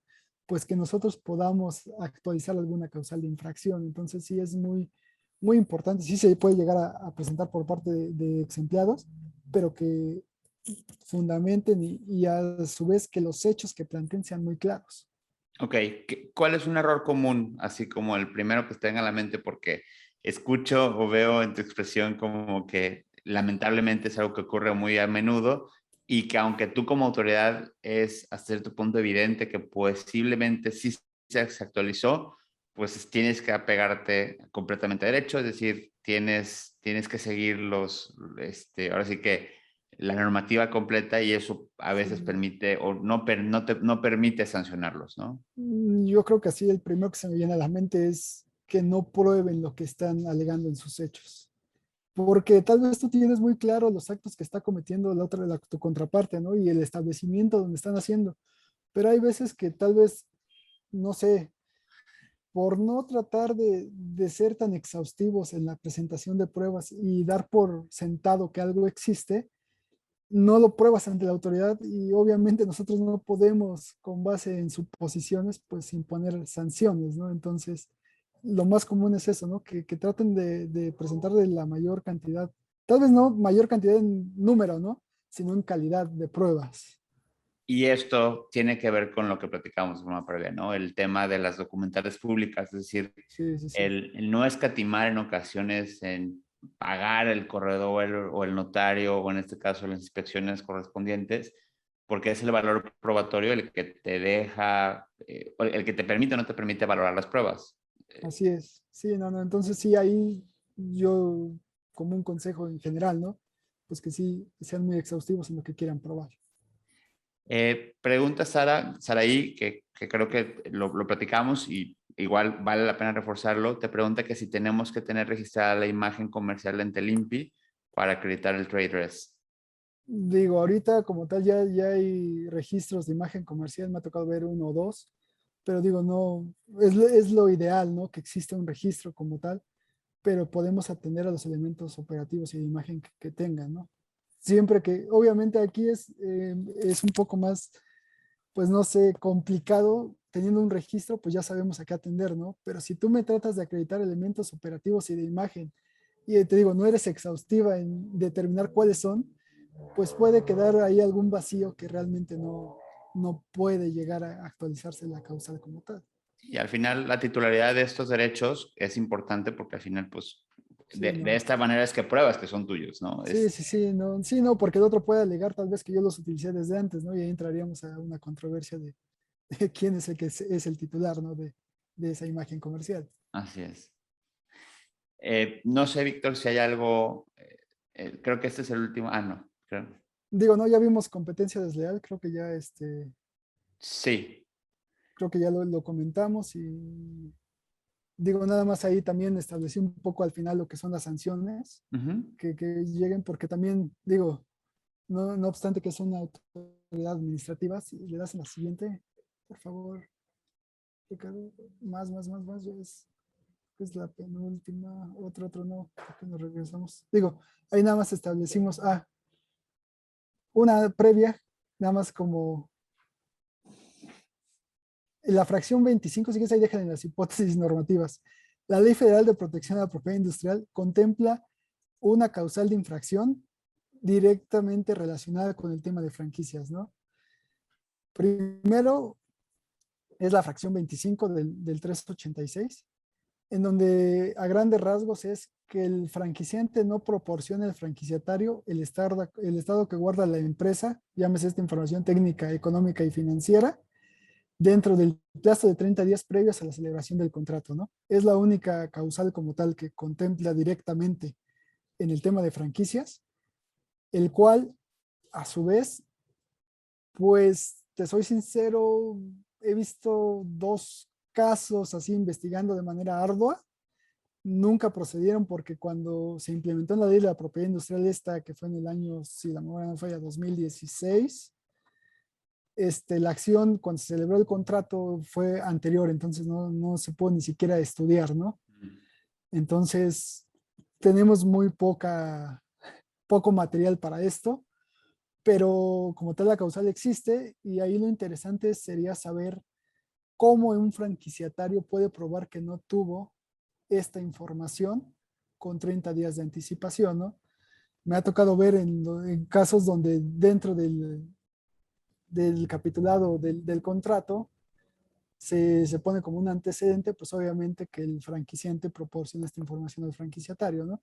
pues que nosotros podamos actualizar alguna causal de infracción. Entonces sí es muy, muy importante, sí se puede llegar a presentar por parte de ex empleados, pero que fundamenten y a su vez que los hechos que planteen sean muy claros. Ok, ¿cuál es un error común? Así como el primero que se tenga en la mente, porque escucho o veo en tu expresión como que lamentablemente es algo que ocurre muy a menudo y que aunque tú como autoridad es hasta cierto punto evidente que posiblemente sí se actualizó, pues tienes que apegarte completamente a derecho, es decir, tienes que seguir ahora sí que la normativa completa y eso a veces Sí. permite o no permite sancionarlos, ¿no? Yo creo que así el primero que se me viene a la mente es que no prueben lo que están alegando en sus hechos. Porque tal vez tú tienes muy claro los actos que está cometiendo la otra, tu contraparte, ¿no? Y el establecimiento donde están haciendo. Pero hay veces que tal vez, no sé, por no tratar de ser tan exhaustivos en la presentación de pruebas y dar por sentado que algo existe, no lo pruebas ante la autoridad y obviamente nosotros no podemos, con base en suposiciones, pues imponer sanciones, ¿no? Entonces, lo más común es eso, ¿no? Que traten de presentar de la mayor cantidad, tal vez no mayor cantidad en número, ¿no? Sino en calidad de pruebas. Y esto tiene que ver con lo que platicamos de forma previa, ¿no? El tema de las documentales públicas, es decir, Sí, sí, sí. el no escatimar en ocasiones en pagar el corredor o el notario, o en este caso las inspecciones correspondientes, porque es el valor probatorio el que te deja, el que te permite o no te permite valorar las pruebas. Así es. Sí, no, no. Entonces, sí, ahí yo, como un consejo en general, ¿no? Pues que sí, sean muy exhaustivos en lo que quieran probar. Pregunta Saraí, que creo que lo platicamos y igual vale la pena reforzarlo. Te pregunta que si tenemos que tener registrada la imagen comercial ante el INPI para acreditar el trade dress. Digo, ahorita como tal ya hay registros de imagen comercial, me ha tocado ver uno o dos, pero digo, no, es lo ideal, ¿no? Que exista un registro como tal, pero podemos atender a los elementos operativos y de imagen que tengan, ¿no? Siempre que, obviamente aquí es un poco más, pues no sé, complicado, teniendo un registro, pues ya sabemos a qué atender, ¿no? Pero si tú me tratas de acreditar elementos operativos y de imagen, y te digo, no eres exhaustiva en determinar cuáles son, pues puede quedar ahí algún vacío que realmente no puede llegar a actualizarse la causal como tal. Y al final la titularidad de estos derechos es importante porque al final, pues, Sí, de no. esta manera es que pruebas que son tuyos, ¿no? Sí, no, porque el otro puede alegar tal vez que yo los utilicé desde antes, ¿no? Y ahí entraríamos a una controversia de quién es el que es el titular, ¿no? De esa imagen comercial. Así es. No sé, Víctor, si hay algo, creo que este es el último, no, creo. Digo, no, ya vimos competencia desleal, Sí. creo que ya lo comentamos y digo, nada más ahí también establecí un poco al final lo que son las sanciones Ujú. que lleguen, porque también, digo, no obstante que es una autoridad administrativa, si le das a la siguiente, por favor, Ricardo, más, es la penúltima, otro no, porque nos regresamos. Digo, ahí nada más establecimos, una previa, nada más como la fracción 25, si quieres ahí dejan en las hipótesis normativas. La Ley Federal de Protección a la Propiedad Industrial contempla una causal de infracción directamente relacionada con el tema de franquicias, ¿no? Primero es la fracción 25 del 386, en donde a grandes rasgos es que el franquiciante no proporcione al franquiciatario el estado que guarda la empresa, llámese esta información técnica, económica y financiera, dentro del plazo de 30 días previos a la celebración del contrato, ¿no? Es la única causal como tal que contempla directamente en el tema de franquicias, el cual, a su vez, pues, te soy sincero, he visto dos casos así investigando de manera ardua. Nunca procedieron porque cuando se implementó en la ley de la propiedad industrial esta, que fue en el año, si la memoria no falla, 2016, la acción cuando se celebró el contrato fue anterior, entonces no se pudo ni siquiera estudiar, ¿no? Entonces, tenemos muy poco material para esto, pero como tal la causal existe y ahí lo interesante sería saber cómo un franquiciatario puede probar que no tuvo esta información con 30 días de anticipación, ¿no? Me ha tocado ver en casos donde dentro del capitulado del contrato se pone como un antecedente, pues obviamente que el franquiciante proporciona esta información al franquiciatario, ¿no?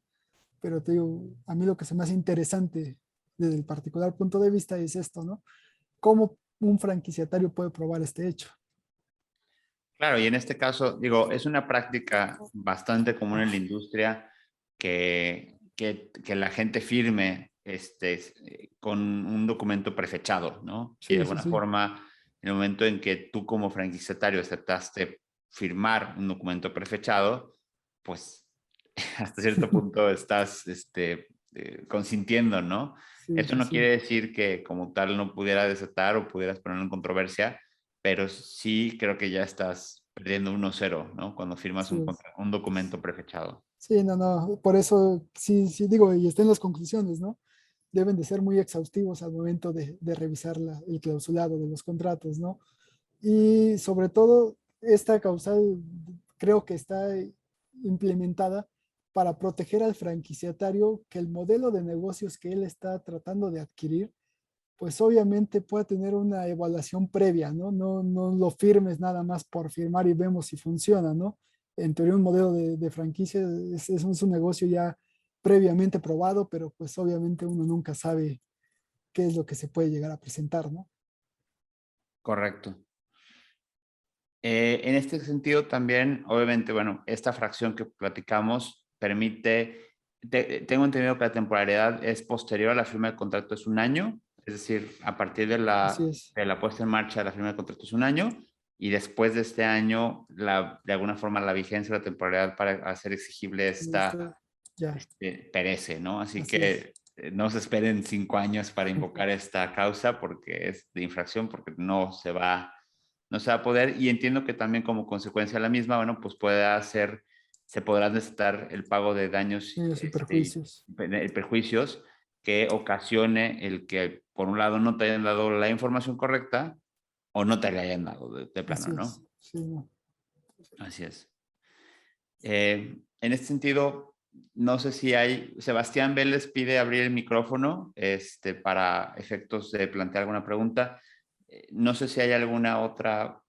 Pero te digo, a mí lo que se me hace interesante desde el particular punto de vista es esto, ¿no? ¿Cómo un franquiciatario puede probar este hecho? Claro, y en este caso, digo, es una práctica bastante común en la industria que la gente firme con un documento prefechado, ¿no? Y de Sí, sí, alguna sí. forma, en el momento en que tú como franquiciatario aceptaste firmar un documento prefechado, pues hasta cierto punto estás consintiendo, ¿no? Sí, Eso sí, no quiere sí. decir que como tal no pudiera desatar o pudieras ponerlo en controversia, pero sí creo que ya estás perdiendo 1-0, ¿no? Cuando firmas Sí, un documento prefechado. sí, no, no. Por eso, sí, sí, digo, y está en las conclusiones, ¿no? Deben de ser muy exhaustivos al momento de revisar el clausulado de los contratos, ¿no? Y sobre todo, esta causal creo que está implementada para proteger al franquiciatario que el modelo de negocios que él está tratando de adquirir, pues obviamente pueda tener una evaluación previa, ¿no? No, no lo firmes nada más por firmar y vemos si funciona, ¿no? En teoría un modelo de franquicia es un negocio ya previamente probado, pero pues obviamente uno nunca sabe qué es lo que se puede llegar a presentar, ¿no? Correcto. En este sentido también, obviamente, bueno, esta fracción que platicamos permite, tengo entendido que la temporalidad es posterior a la firma del contrato, es 1 año, es decir, a partir de Así la, es. de la puesta en marcha de la firma del contrato es 1 año, y después de este año, de alguna forma, la vigencia de la temporalidad para hacer exigible Y está, ya, perece, ¿no? Así así es. que no se esperen 5 años para invocar esta causa porque es de infracción, porque no se va a poder, y entiendo que también como consecuencia de la misma, bueno, pues se podrá necesitar el pago de daños Daños y perjuicios. y perjuicios que ocasione el que, por un lado, no te hayan dado la información correcta o no te la hayan dado de plano, Así ¿no? es. Sí, no. Así es. En este sentido, no sé si Sebastián Vélez pide abrir el micrófono para efectos de plantear alguna pregunta. No sé si hay alguna otra,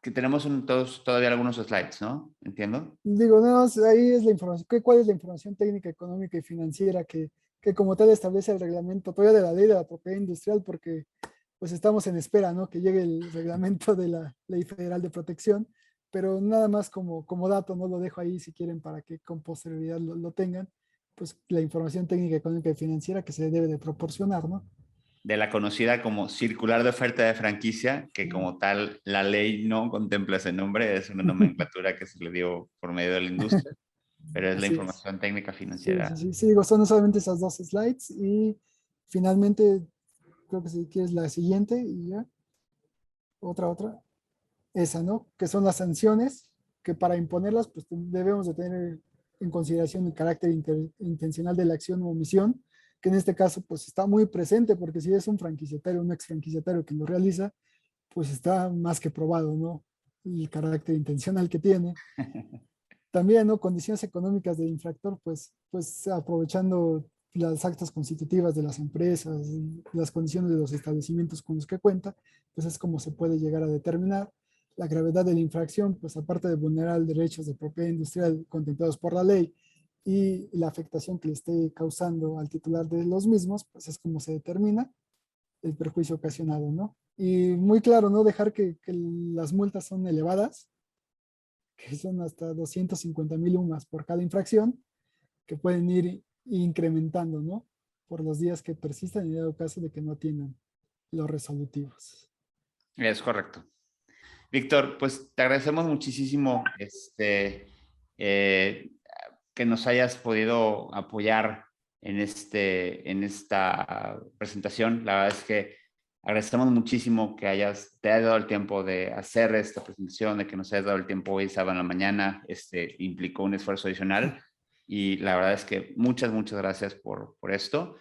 que tenemos todos todavía algunos slides, ¿no? Entiendo. Digo, no, ahí es la información. ¿Cuál es la información técnica, económica y financiera que como tal establece el reglamento todavía de la ley de la propiedad industrial? Porque pues estamos en espera, ¿no? Que llegue el reglamento de la Ley Federal de Protección, pero nada más como dato, no lo dejo ahí si quieren para que con posterioridad lo tengan, pues la información técnica, económica y financiera que se debe de proporcionar, ¿no? De la conocida como circular de oferta de franquicia, que Sí. como tal la ley no contempla ese nombre, es una nomenclatura que se le dio por medio de la industria, pero es la Así es. información técnica Sí, sí, financiera. sí, sí, digo, son solamente esas dos slides y finalmente creo que si quieres la siguiente y ya, otra, esa, ¿no? Que son las sanciones que para imponerlas pues debemos de tener en consideración el carácter intencional de la acción o omisión, que en este caso pues está muy presente porque si es un franquiciatario, un ex franquiciatario que lo realiza, pues está más que probado, ¿no? El carácter intencional que tiene. También, ¿no? Condiciones económicas del infractor, pues aprovechando las actas constitutivas de las empresas, las condiciones de los establecimientos con los que cuenta, pues es como se puede llegar a determinar. La gravedad de la infracción, pues aparte de vulnerar derechos de propiedad industrial contemplados por la ley y la afectación que le esté causando al titular de los mismos, pues es como se determina el perjuicio ocasionado, ¿no? Y muy claro, ¿no? Dejar que las multas son elevadas, que son hasta 250,000 UMAS por cada infracción, que pueden ir incrementando, ¿no? Por los días que persistan en el caso de que no tienen los resolutivos. Es correcto. Víctor, pues te agradecemos muchísimo eh, que nos hayas podido apoyar en esta presentación. La verdad es que agradecemos muchísimo que te hayas dado el tiempo de hacer esta presentación, de que nos hayas dado el tiempo hoy, sábado en la mañana. Implicó un esfuerzo adicional y la verdad es que muchas gracias por esto.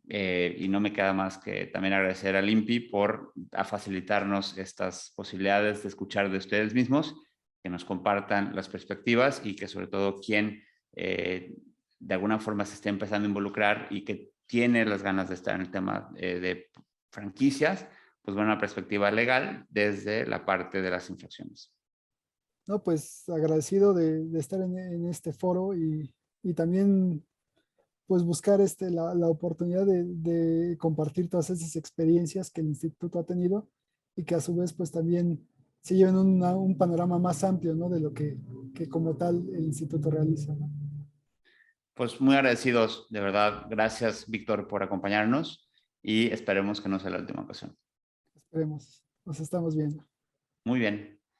y no me queda más que también agradecer al INPI por facilitarnos estas posibilidades de escuchar de ustedes mismos, que nos compartan las perspectivas y que sobre todo quien de alguna forma se esté empezando a involucrar y que tiene las ganas de estar en el tema de franquicias, pues bueno, una perspectiva legal desde la parte de las infracciones. No, pues agradecido de estar en este foro y también pues buscar la oportunidad de compartir todas esas experiencias que el instituto ha tenido y que a su vez pues también se lleven un panorama más amplio, ¿no? De lo que como tal el instituto realiza, ¿no? Pues muy agradecidos, de verdad. Gracias, Víctor, por acompañarnos y esperemos que no sea la última ocasión. Esperemos, nos estamos viendo. Muy bien.